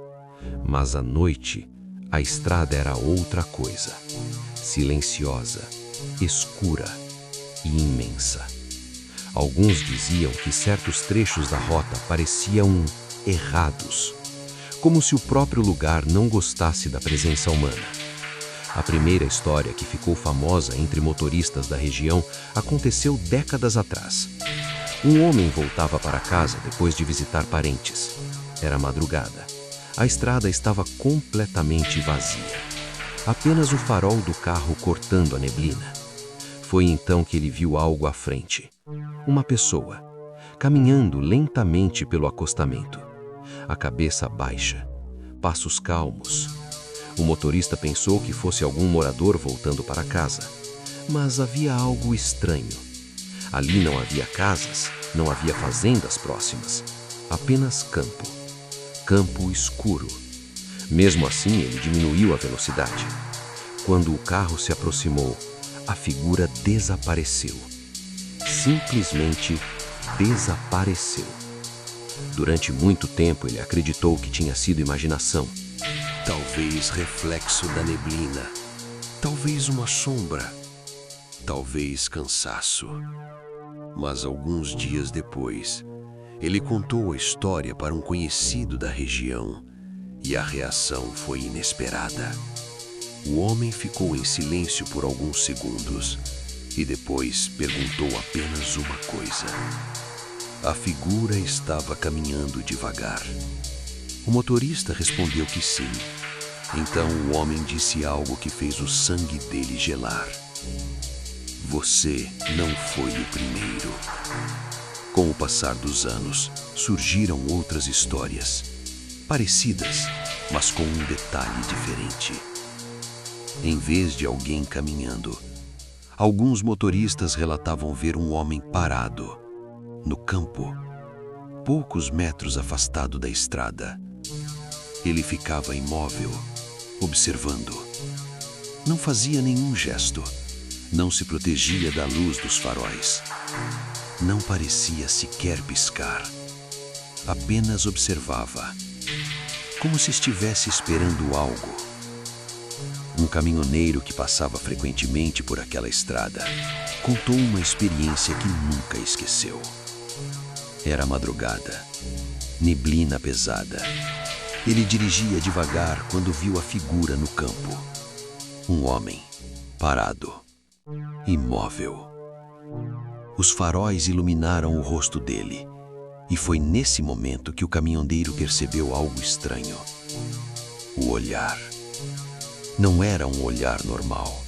[SPEAKER 4] Mas à noite, a estrada era outra coisa. Silenciosa, escura e imensa. Alguns diziam que certos trechos da rota pareciam errados, como se o próprio lugar não gostasse da presença humana. A primeira história que ficou famosa entre motoristas da região aconteceu décadas atrás. Um homem voltava para casa depois de visitar parentes. Era madrugada. A estrada estava completamente vazia. Apenas o farol do carro cortando a neblina. Foi então que ele viu algo à frente. Uma pessoa, caminhando lentamente pelo acostamento. A cabeça baixa, passos calmos. O motorista pensou que fosse algum morador voltando para casa, mas havia algo estranho. Ali não havia casas, não havia fazendas próximas, apenas campo. Campo escuro. Mesmo assim, ele diminuiu a velocidade. Quando o carro se aproximou, a figura desapareceu. Simplesmente desapareceu. Durante muito tempo, ele acreditou que tinha sido imaginação. Talvez reflexo da neblina, talvez uma sombra, talvez cansaço. Mas alguns dias depois, ele contou a história para um conhecido da região e a reação foi inesperada. O homem ficou em silêncio por alguns segundos e depois perguntou apenas uma coisa. A figura estava caminhando devagar. O motorista respondeu que sim. Então o homem disse algo que fez o sangue dele gelar. Você não foi o primeiro. Com o passar dos anos, surgiram outras histórias, parecidas, mas com um detalhe diferente. Em vez de alguém caminhando, alguns motoristas relatavam ver um homem parado, no campo, poucos metros afastado da estrada. Ele ficava imóvel, observando. Não fazia nenhum gesto, não se protegia da luz dos faróis. Não parecia sequer piscar. Apenas observava, como se estivesse esperando algo. Um caminhoneiro que passava frequentemente por aquela estrada contou uma experiência que nunca esqueceu. Era madrugada, neblina pesada. Ele dirigia devagar quando viu a figura no campo. Um homem, parado, imóvel. Os faróis iluminaram o rosto dele, e foi nesse momento que o caminhoneiro percebeu algo estranho. O olhar. Não era um olhar normal.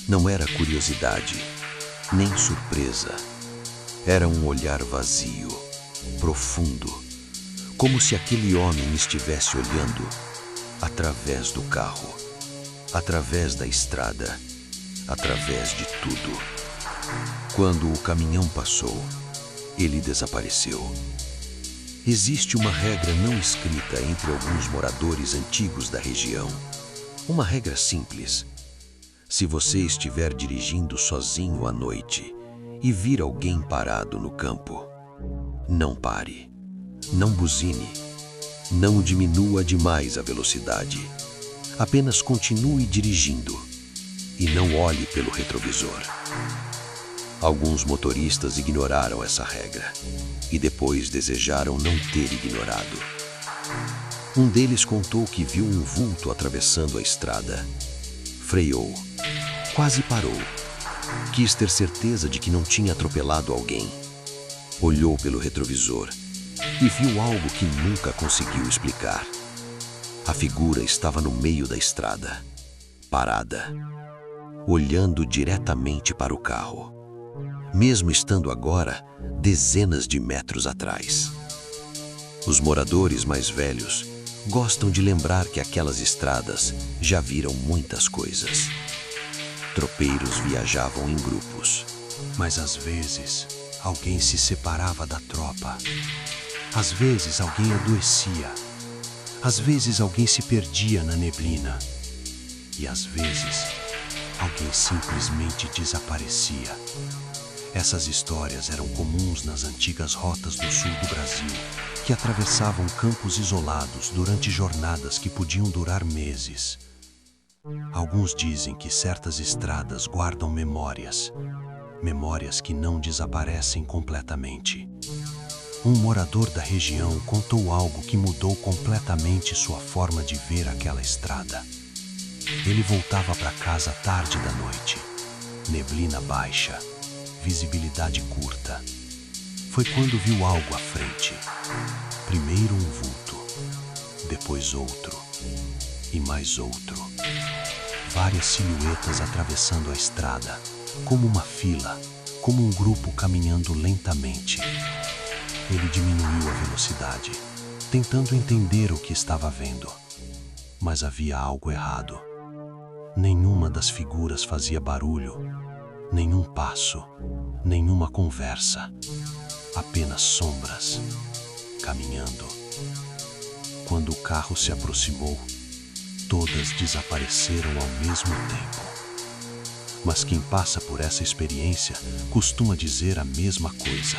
[SPEAKER 4] Não era curiosidade, nem surpresa. Era um olhar vazio, profundo, como se aquele homem estivesse olhando através do carro, através da estrada, através de tudo. Quando o caminhão passou, ele desapareceu. Existe uma regra não escrita entre alguns moradores antigos da região. Uma regra simples. Se você estiver dirigindo sozinho à noite e vir alguém parado no campo, não pare, não buzine, não diminua demais a velocidade. Apenas continue dirigindo e não olhe pelo retrovisor. Alguns motoristas ignoraram essa regra e depois desejaram não ter ignorado. Um deles contou que viu um vulto atravessando a estrada. Freou, quase parou, Quis ter certeza de que não tinha atropelado alguém. Olhou pelo retrovisor e viu algo que nunca conseguiu explicar. A figura estava no meio da estrada, parada, olhando diretamente para o carro, mesmo estando agora dezenas de metros atrás. Os moradores mais velhos gostam de lembrar que aquelas estradas já viram muitas coisas. Tropeiros viajavam em grupos, mas às vezes alguém se separava da tropa. Às vezes alguém adoecia. Às vezes alguém se perdia na neblina. E às vezes alguém simplesmente desaparecia. Essas histórias eram comuns nas antigas rotas do sul do Brasil, que atravessavam campos isolados durante jornadas que podiam durar meses. Alguns dizem que certas estradas guardam memórias, memórias que não desaparecem completamente. Um morador da região contou algo que mudou completamente sua forma de ver aquela estrada. Ele voltava para casa tarde da noite. Neblina baixa, visibilidade curta. Foi quando viu algo à frente. Primeiro um vulto, depois outro e mais outro. Várias silhuetas atravessando a estrada, como uma fila, como um grupo caminhando lentamente. Ele diminuiu a velocidade, tentando entender o que estava vendo. Mas havia algo errado. Nenhuma das figuras fazia barulho, nenhum passo, nenhuma conversa. Apenas sombras, caminhando. Quando o carro se aproximou, todas desapareceram ao mesmo tempo. Mas quem passa por essa experiência costuma dizer a mesma coisa.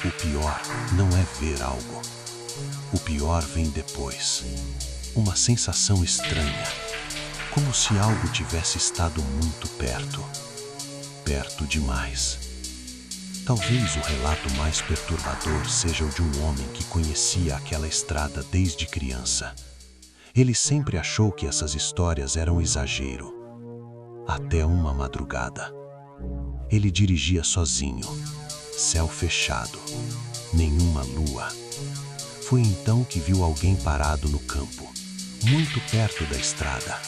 [SPEAKER 4] O pior não é ver algo. O pior vem depois. Uma sensação estranha, como se algo tivesse estado muito perto. Perto demais. Talvez o relato mais perturbador seja o de um homem que conhecia aquela estrada desde criança. Ele sempre achou que essas histórias eram exagero. Até uma madrugada. Ele dirigia sozinho, céu fechado, nenhuma lua. Foi então que viu alguém parado no campo, muito perto da estrada.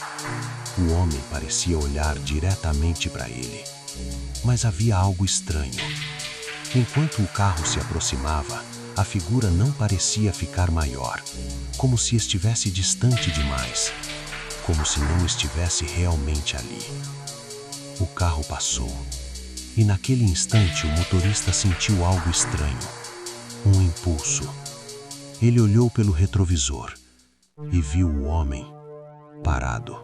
[SPEAKER 4] O homem parecia olhar diretamente para ele, mas havia algo estranho. Enquanto o carro se aproximava, a figura não parecia ficar maior, como se estivesse distante demais, como se não estivesse realmente ali. O carro passou, e naquele instante o motorista sentiu algo estranho, um impulso. Ele olhou pelo retrovisor e viu o homem parado,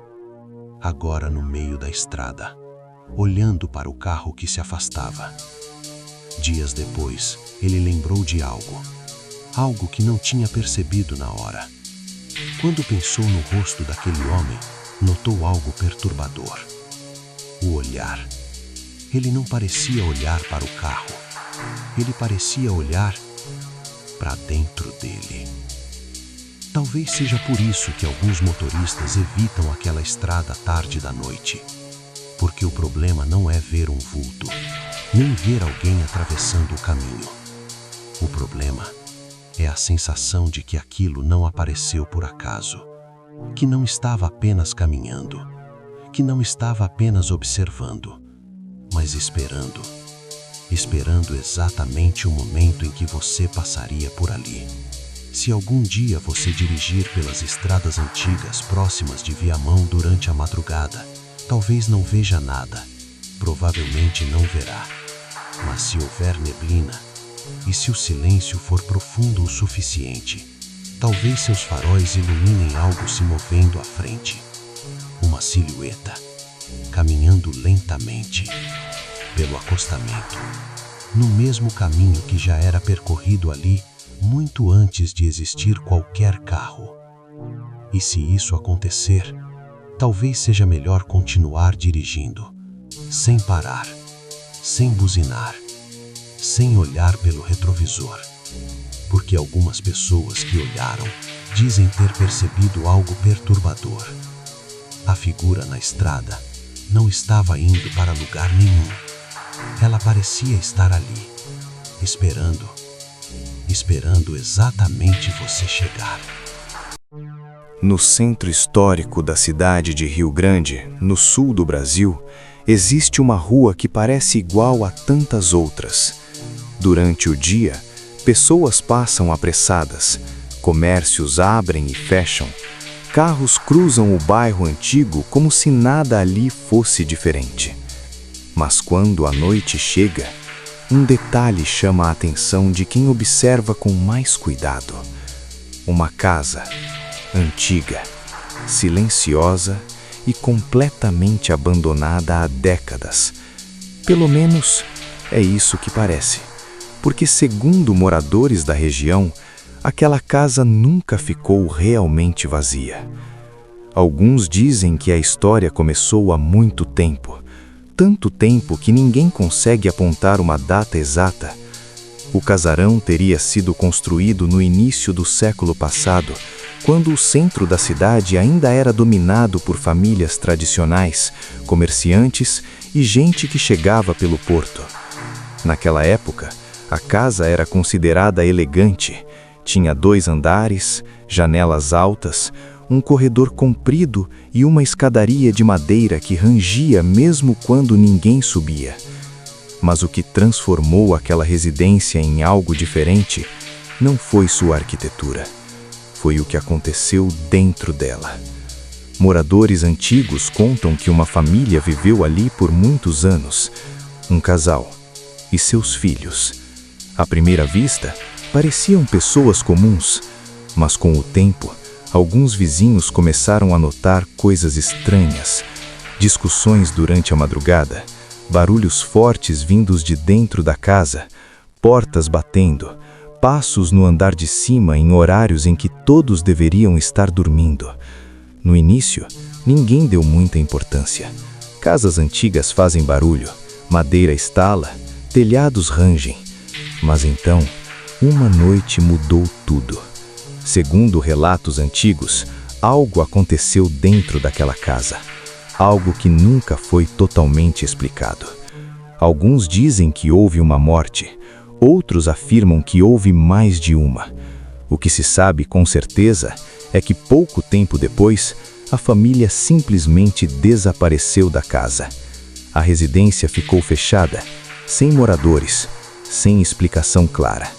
[SPEAKER 4] agora no meio da estrada, olhando para o carro que se afastava. Dias depois, ele lembrou de algo que não tinha percebido na hora. Quando pensou no rosto daquele homem, notou algo perturbador. O olhar. Ele não parecia olhar para o carro. Ele parecia olhar para dentro dele. Talvez seja por isso que alguns motoristas evitam aquela estrada tarde da noite. Porque o problema não é ver um vulto, nem ver alguém atravessando o caminho. O problema é a sensação de que aquilo não apareceu por acaso, que não estava apenas caminhando, que não estava apenas observando, mas esperando exatamente o momento em que você passaria por ali. Se algum dia você dirigir pelas estradas antigas próximas de Viamão durante a madrugada, talvez não veja nada, provavelmente não verá. Mas se houver neblina, e se o silêncio for profundo o suficiente, talvez seus faróis iluminem algo se movendo à frente. Uma silhueta, caminhando lentamente, pelo acostamento, no mesmo caminho que já era percorrido ali, muito antes de existir qualquer carro. E se isso acontecer, talvez seja melhor continuar dirigindo, sem parar, sem buzinar, sem olhar pelo retrovisor. Porque algumas pessoas que olharam dizem ter percebido algo perturbador. A figura na estrada
[SPEAKER 2] não estava indo para lugar nenhum. Ela parecia estar ali, esperando exatamente você chegar.
[SPEAKER 5] No centro histórico da cidade de Rio Grande, no sul do Brasil, existe uma rua que parece igual a tantas outras. Durante o dia, pessoas passam apressadas, comércios abrem e fecham, carros cruzam o bairro antigo como se nada ali fosse diferente. Mas quando a noite chega, um detalhe chama a atenção de quem observa com mais cuidado. Uma casa antiga, silenciosa e completamente abandonada há décadas. Pelo menos é isso que parece, porque segundo moradores da região, aquela casa nunca ficou realmente vazia. Alguns dizem que a história começou há muito tempo, tanto tempo que ninguém consegue apontar uma data exata. O casarão teria sido construído no início do século passado, quando o centro da cidade ainda era dominado por famílias tradicionais, comerciantes e gente que chegava pelo porto. Naquela época, a casa era considerada elegante. Tinha 2 andares, janelas altas, um corredor comprido e uma escadaria de madeira que rangia mesmo quando ninguém subia. Mas o que transformou aquela residência em algo diferente não foi sua arquitetura. Foi o que aconteceu dentro dela. Moradores antigos contam que uma família viveu ali por muitos anos. Um casal e seus filhos. À primeira vista, pareciam pessoas comuns, mas com o tempo, alguns vizinhos começaram a notar coisas estranhas. Discussões durante a madrugada, barulhos fortes vindos de dentro da casa, portas batendo, passos no andar de cima em horários em que todos deveriam estar dormindo. No início, ninguém deu muita importância. Casas antigas fazem barulho, madeira estala, telhados rangem. Mas então, uma noite mudou tudo. Segundo relatos antigos, algo aconteceu dentro daquela casa. Algo que nunca foi totalmente explicado. Alguns dizem que houve uma morte. Outros afirmam que houve mais de uma. O que se sabe com certeza é que pouco tempo depois, a família simplesmente desapareceu da casa. A residência ficou fechada, sem moradores, sem explicação clara.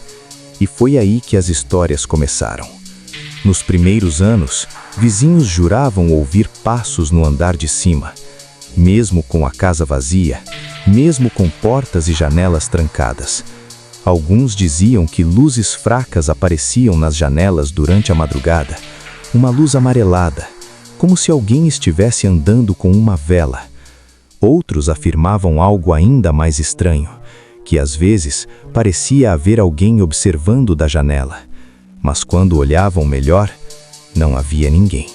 [SPEAKER 5] E foi aí que as histórias começaram. Nos primeiros anos, vizinhos juravam ouvir passos no andar de cima. Mesmo com a casa vazia, mesmo com portas e janelas trancadas. Alguns diziam que luzes fracas apareciam nas janelas durante a madrugada. Uma luz amarelada, como se alguém estivesse andando com uma vela. Outros afirmavam algo ainda mais estranho, que às vezes parecia haver alguém observando da janela. Mas quando olhavam melhor, não havia ninguém.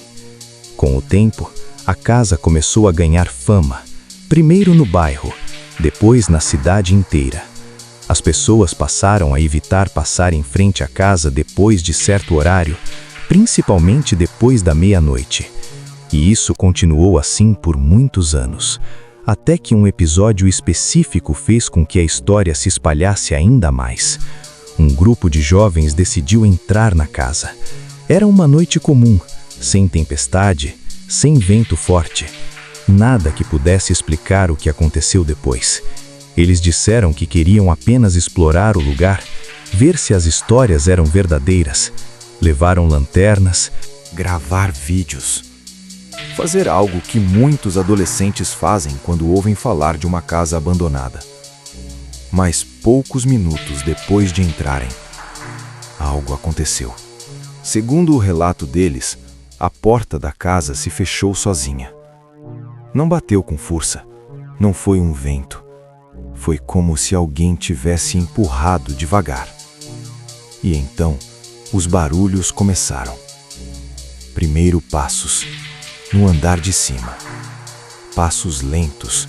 [SPEAKER 5] Com o tempo, a casa começou a ganhar fama, primeiro no bairro, depois na cidade inteira. As pessoas passaram a evitar passar em frente à casa depois de certo horário, principalmente depois da meia-noite. E isso continuou assim por muitos anos, até que um episódio específico fez com que a história se espalhasse ainda mais. Um grupo de jovens decidiu entrar na casa. Era uma noite comum, sem tempestade, sem vento forte. Nada que pudesse explicar o que aconteceu depois. Eles disseram que queriam apenas explorar o lugar, ver se as histórias eram verdadeiras. Levaram lanternas, Gravar vídeos. Fazer algo que muitos adolescentes fazem quando ouvem falar de uma casa abandonada. Mas poucos minutos depois de entrarem, algo aconteceu. Segundo o relato deles, a porta da casa se fechou sozinha. Não bateu com força, não foi um vento. Foi como se alguém tivesse empurrado devagar. E então, os barulhos começaram. Primeiro passos, no andar de cima. Passos lentos,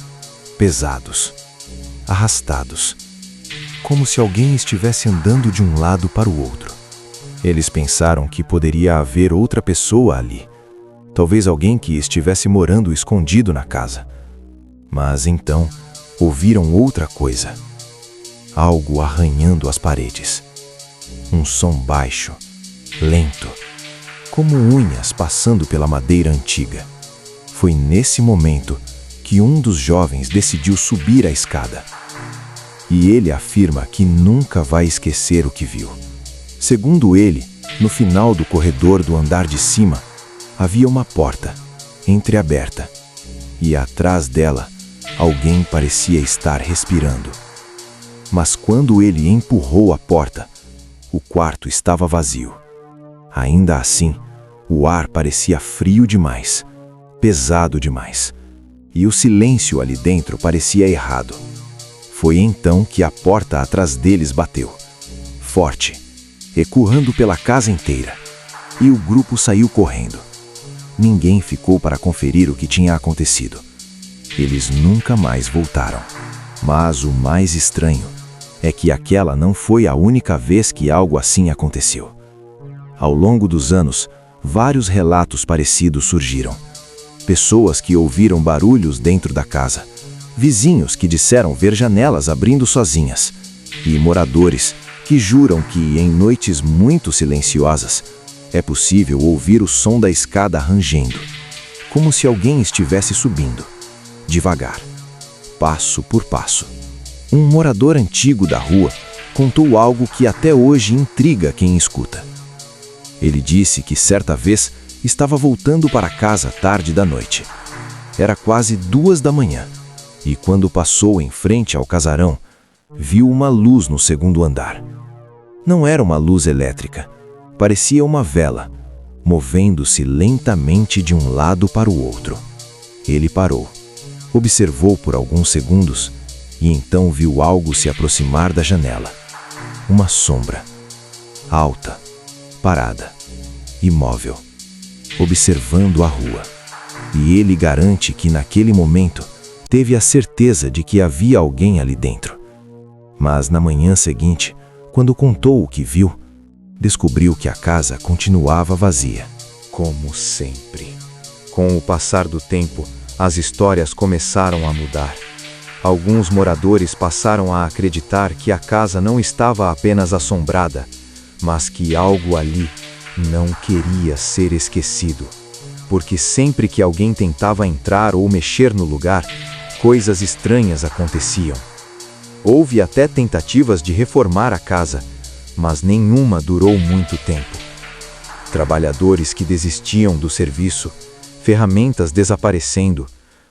[SPEAKER 5] pesados, arrastados, como se alguém estivesse andando de um lado para o outro. Eles pensaram que poderia haver outra pessoa ali, talvez alguém que estivesse morando escondido na casa. Mas então ouviram outra coisa. Algo arranhando as paredes. Um som baixo, lento, como unhas passando pela madeira antiga. Foi nesse momento que um dos jovens decidiu subir a escada. E ele afirma que nunca vai esquecer o que viu. Segundo ele, no final do corredor do andar de cima, havia uma porta, entreaberta, e atrás dela, alguém parecia estar respirando. Mas quando ele empurrou a porta, o quarto estava vazio. Ainda assim, o ar parecia frio demais, pesado demais, e o silêncio ali dentro parecia errado. Foi então que a porta atrás deles bateu, forte, ecoando pela casa inteira, e o grupo saiu correndo. Ninguém ficou para conferir o que tinha acontecido. Eles nunca mais voltaram. Mas o mais estranho é que aquela não foi a única vez que algo assim aconteceu. Ao longo dos anos, vários relatos parecidos surgiram. Pessoas que ouviram barulhos dentro da casa, vizinhos que disseram ver janelas abrindo sozinhas, e moradores que juram que, em noites muito silenciosas, é possível ouvir o som da escada rangendo, como se alguém estivesse subindo, devagar, passo por passo. Um morador antigo da rua contou algo que até hoje intriga quem escuta. Ele disse que certa vez estava voltando para casa tarde da noite. Era quase 2 da manhã, e quando passou em frente ao casarão, viu uma luz no segundo andar. Não era uma luz elétrica, parecia uma vela, movendo-se lentamente de um lado para o outro. Ele parou, observou por alguns segundos e então viu algo se aproximar da janela. Uma sombra, alta, parada, imóvel, observando a rua. E ele garante que naquele momento teve a certeza de que havia alguém ali dentro. Mas na manhã seguinte, quando contou o que viu, descobriu que a casa continuava vazia. Como sempre. Com o passar do tempo, as histórias começaram a mudar. Alguns moradores passaram a acreditar que a casa não estava apenas assombrada, mas que algo ali não queria ser esquecido. Porque sempre que alguém tentava entrar ou mexer no lugar, coisas estranhas aconteciam. Houve até tentativas de reformar a casa, mas nenhuma durou muito tempo. Trabalhadores que desistiam do serviço, ferramentas desaparecendo,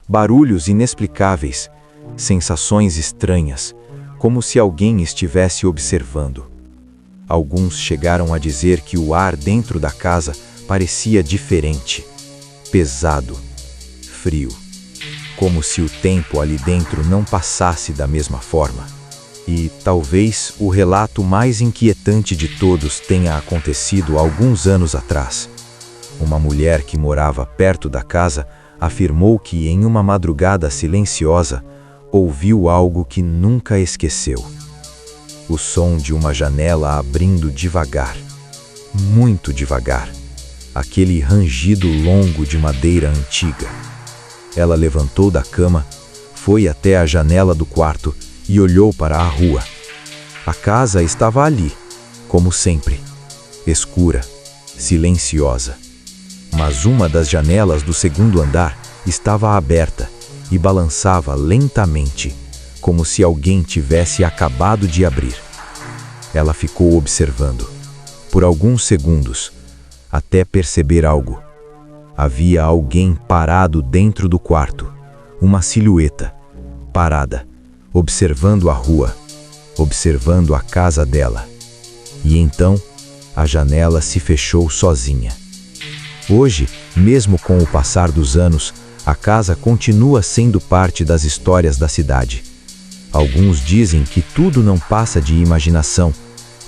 [SPEAKER 5] barulhos inexplicáveis, sensações estranhas, como se alguém estivesse observando. Alguns chegaram a dizer que o ar dentro da casa parecia diferente, pesado, frio, como se o tempo ali dentro não passasse da mesma forma. E talvez o relato mais inquietante de todos tenha acontecido alguns anos atrás. Uma mulher que morava perto da casa afirmou que em uma madrugada silenciosa ouviu algo que nunca esqueceu. O som de uma janela abrindo devagar, muito devagar, aquele rangido longo de madeira antiga. Ela levantou da cama, foi até a janela do quarto e olhou para a rua. A casa estava ali, como sempre, escura, silenciosa. Mas uma das janelas do segundo andar estava aberta e balançava lentamente, como se alguém tivesse acabado de abrir. Ela ficou observando, por alguns segundos, até perceber algo. Havia alguém parado dentro do quarto, uma silhueta, parada, observando a rua, observando a casa dela. E então, a janela se fechou sozinha. Hoje, mesmo com o passar dos anos, a casa continua sendo parte das histórias da cidade. Alguns dizem que tudo não passa de imaginação,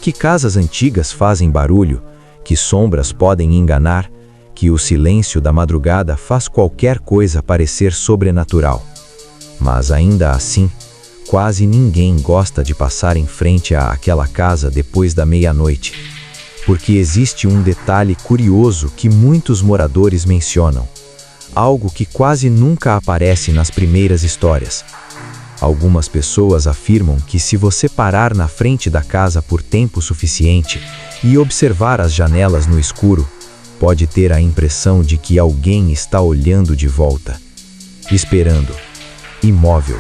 [SPEAKER 5] que casas antigas fazem barulho, que sombras podem enganar, que o silêncio da madrugada faz qualquer coisa parecer sobrenatural. Mas ainda assim, quase ninguém gosta de passar em frente àquela casa depois da meia-noite, porque existe um detalhe curioso que muitos moradores mencionam.
[SPEAKER 2] algo que quase nunca aparece nas primeiras histórias. Algumas pessoas afirmam que se você parar na frente da casa por tempo suficiente e observar as janelas no escuro, pode ter a impressão de que alguém está olhando de volta, esperando, imóvel,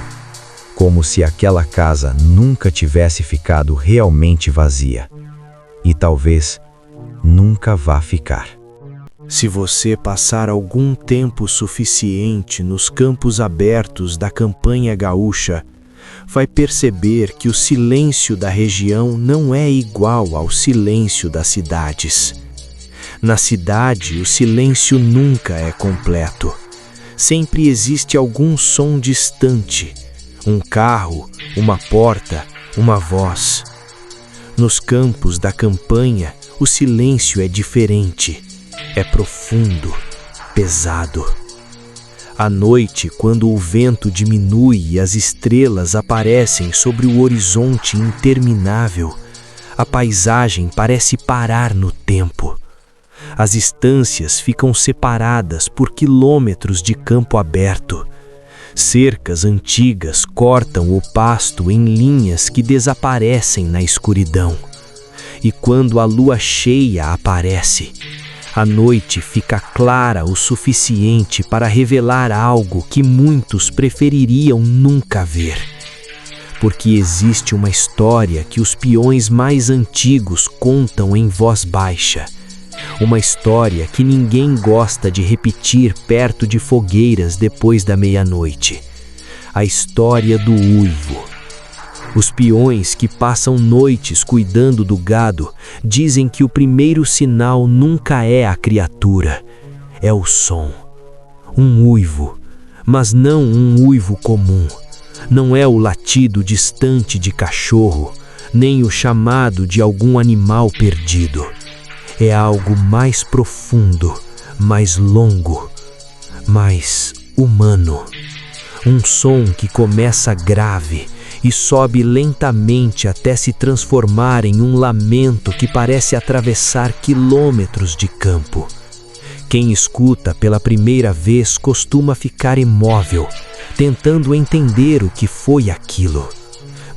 [SPEAKER 2] como se aquela casa nunca tivesse ficado realmente vazia. E talvez nunca vá ficar.
[SPEAKER 5] Se você passar algum tempo suficiente nos campos abertos da campanha gaúcha, vai perceber que o silêncio da região não é igual ao silêncio das cidades. Na cidade, o silêncio nunca é completo. Sempre existe algum som distante, um carro, uma porta, uma voz. Nos campos da campanha, o silêncio é diferente. É profundo, pesado. À noite, quando o vento diminui e as estrelas aparecem sobre o horizonte interminável, a paisagem parece parar no tempo. As estâncias ficam separadas por quilômetros de campo aberto. Cercas antigas cortam o pasto em linhas que desaparecem na escuridão. E quando a lua cheia aparece, a noite fica clara o suficiente para revelar algo que muitos prefeririam nunca ver. Porque existe uma história que os peões mais antigos contam em voz baixa. Uma história que ninguém gosta de repetir perto de fogueiras depois da meia-noite. A história do uivo. Os peões que passam noites cuidando do gado dizem que o primeiro sinal nunca é a criatura, é o som. Um uivo, mas não um uivo comum. Não é o latido distante de cachorro, nem o chamado de algum animal perdido. É algo mais profundo, mais longo, mais humano. Um som que começa grave e sobe lentamente até se transformar em um lamento que parece atravessar quilômetros de campo. Quem escuta pela primeira vez costuma ficar imóvel, tentando entender o que foi aquilo.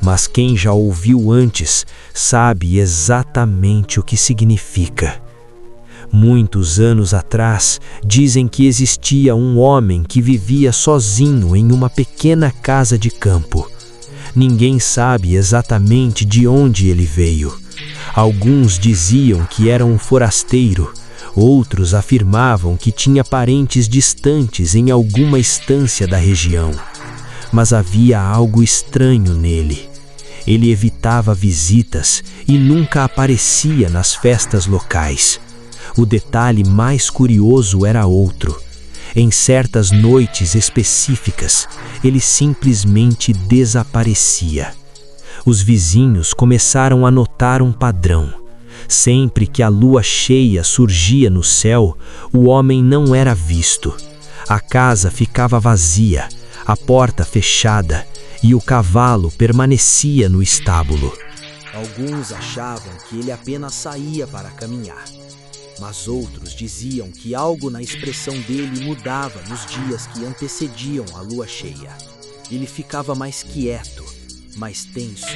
[SPEAKER 5] Mas quem já ouviu antes sabe exatamente o que significa. Muitos anos atrás, dizem que existia um homem que vivia sozinho em uma pequena casa de campo. Ninguém sabe exatamente de onde ele veio. Alguns diziam que era um forasteiro, outros afirmavam que tinha parentes distantes em alguma estância da região. Mas havia algo estranho nele. Ele evitava visitas e nunca aparecia nas festas locais. O detalhe mais curioso era outro. Em certas noites específicas, ele simplesmente desaparecia. Os vizinhos começaram a notar um padrão. Sempre que a lua cheia surgia no céu, o homem não era visto. A casa ficava vazia, a porta fechada e o cavalo permanecia no estábulo.
[SPEAKER 2] Alguns achavam que ele apenas saía para caminhar, mas outros diziam que algo na expressão dele mudava nos dias que antecediam a lua cheia. Ele ficava mais quieto, mais tenso,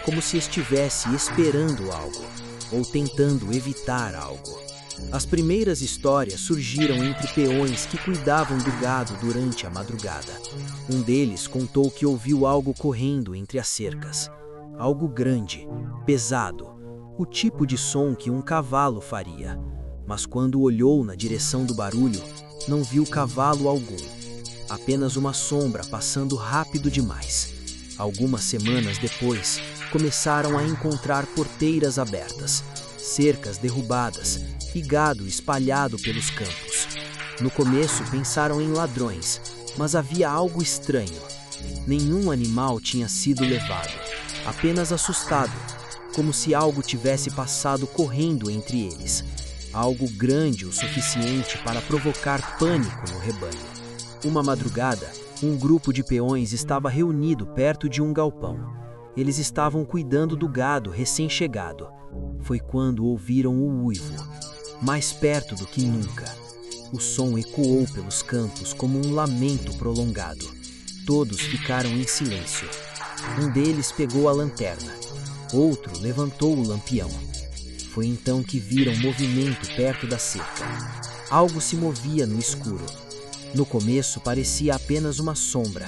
[SPEAKER 2] como se estivesse esperando algo, ou tentando evitar algo. As primeiras histórias surgiram entre peões que cuidavam do gado durante a madrugada. Um deles contou que ouviu algo correndo entre as cercas. Algo grande, pesado, o tipo de som que um cavalo faria. Mas quando olhou na direção do barulho, não viu cavalo algum. Apenas uma sombra passando rápido demais. Algumas semanas depois, começaram a encontrar porteiras abertas, cercas derrubadas e gado espalhado pelos campos. No começo pensaram em ladrões, mas havia algo estranho. Nenhum animal tinha sido levado, apenas assustado, como se algo tivesse passado correndo entre eles. Algo grande o suficiente para provocar pânico no rebanho. Uma madrugada, um grupo de peões estava reunido perto de um galpão. Eles estavam cuidando do gado recém-chegado. Foi quando ouviram o uivo, mais perto do que nunca. O som ecoou pelos campos como um lamento prolongado. Todos ficaram em silêncio. Um deles pegou a lanterna. Outro levantou o lampião. Foi então que viram movimento perto da cerca. Algo se movia no escuro. No começo parecia apenas uma sombra,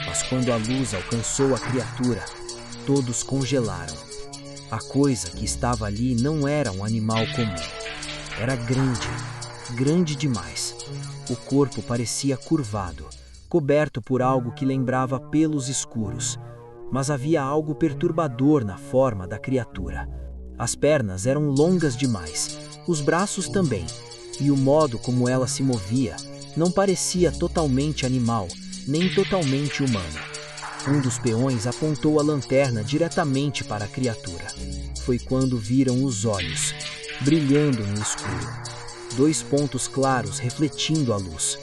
[SPEAKER 2] mas quando a luz alcançou a criatura, todos congelaram. A coisa que estava ali não era um animal comum. Era grande, grande demais. O corpo parecia curvado, coberto por algo que lembrava pelos escuros, mas havia algo perturbador na forma da criatura. As pernas eram longas demais, os braços também, e o modo como ela se movia não parecia totalmente animal, nem totalmente humano. Um dos peões apontou a lanterna diretamente para a criatura. Foi quando viram os olhos, brilhando no escuro. 2 pontos claros refletindo a luz.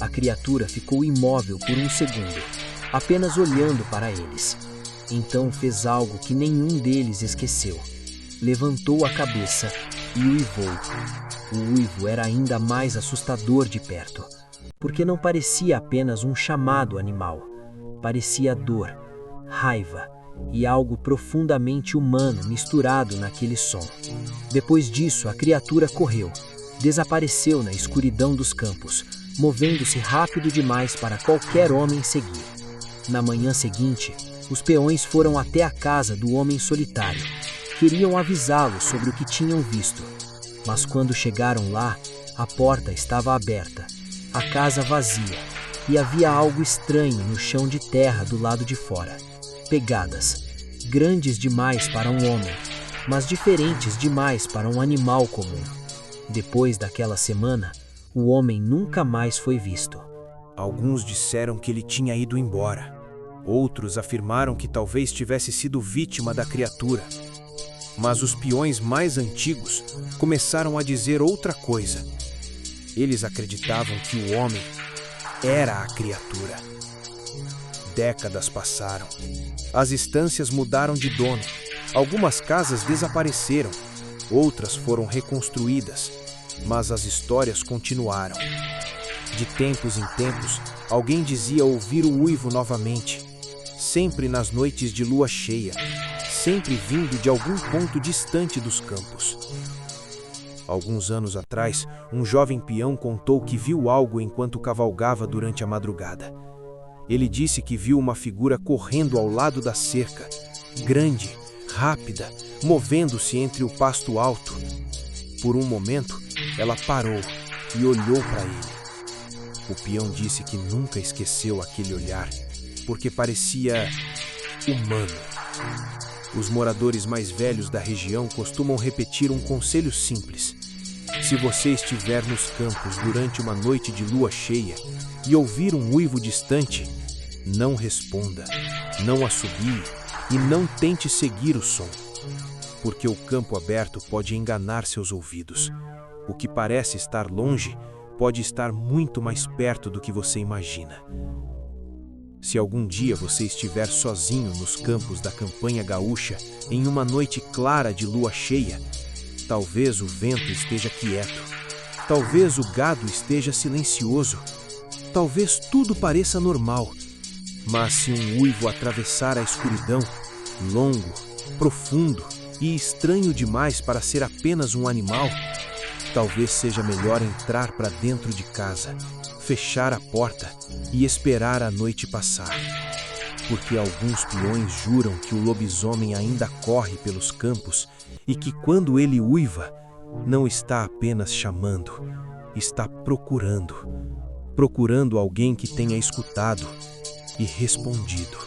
[SPEAKER 2] A criatura ficou imóvel por um segundo, apenas olhando para eles. Então fez algo que nenhum deles esqueceu. Levantou a cabeça e uivou. O uivo era ainda mais assustador de perto, porque não parecia apenas um chamado animal. Parecia dor, raiva e algo profundamente humano misturado naquele som. Depois disso, a criatura correu, desapareceu na escuridão dos campos, movendo-se rápido demais para qualquer homem seguir. Na manhã seguinte, os peões foram até a casa do homem solitário. Queriam avisá-lo sobre o que tinham visto. Mas quando chegaram lá, a porta estava aberta, a casa vazia, e havia algo estranho no chão de terra do lado de fora. Pegadas, grandes demais para um homem, mas diferentes demais para um animal comum. Depois daquela semana, o homem nunca mais foi visto.
[SPEAKER 6] Alguns disseram que ele tinha ido embora. Outros afirmaram que talvez tivesse sido vítima da criatura. Mas os peões mais antigos começaram a dizer outra coisa. Eles acreditavam que o homem era a criatura. Décadas passaram. As estâncias mudaram de dono. Algumas casas desapareceram. Outras foram reconstruídas. Mas as histórias continuaram. De tempos em tempos, alguém dizia ouvir o uivo novamente. Sempre nas noites de lua cheia. Sempre vindo de algum ponto distante dos campos. Alguns anos atrás, um jovem peão contou que viu algo enquanto cavalgava durante a madrugada. Ele disse que viu uma figura correndo ao lado da cerca, grande, rápida, movendo-se entre o pasto alto. Por um momento, ela parou e olhou para ele. O peão disse que nunca esqueceu aquele olhar, porque parecia humano. Os moradores mais velhos da região costumam repetir um conselho simples. Se você estiver nos campos durante uma noite de lua cheia e ouvir um uivo distante, não responda, não assobie e não tente seguir o som, porque o campo aberto pode enganar seus ouvidos. O que parece estar longe pode estar muito mais perto do que você imagina. Se algum dia você estiver sozinho nos campos da campanha gaúcha, em uma noite clara de lua cheia, talvez o vento esteja quieto, talvez o gado esteja silencioso, talvez tudo pareça normal, mas se um uivo atravessar a escuridão, longo, profundo e estranho demais para ser apenas um animal, talvez seja melhor entrar para dentro de casa, fechar a porta e esperar a noite passar. Porque alguns peões juram que o lobisomem ainda corre pelos campos e que quando ele uiva, não está apenas chamando, está procurando alguém que tenha escutado e respondido.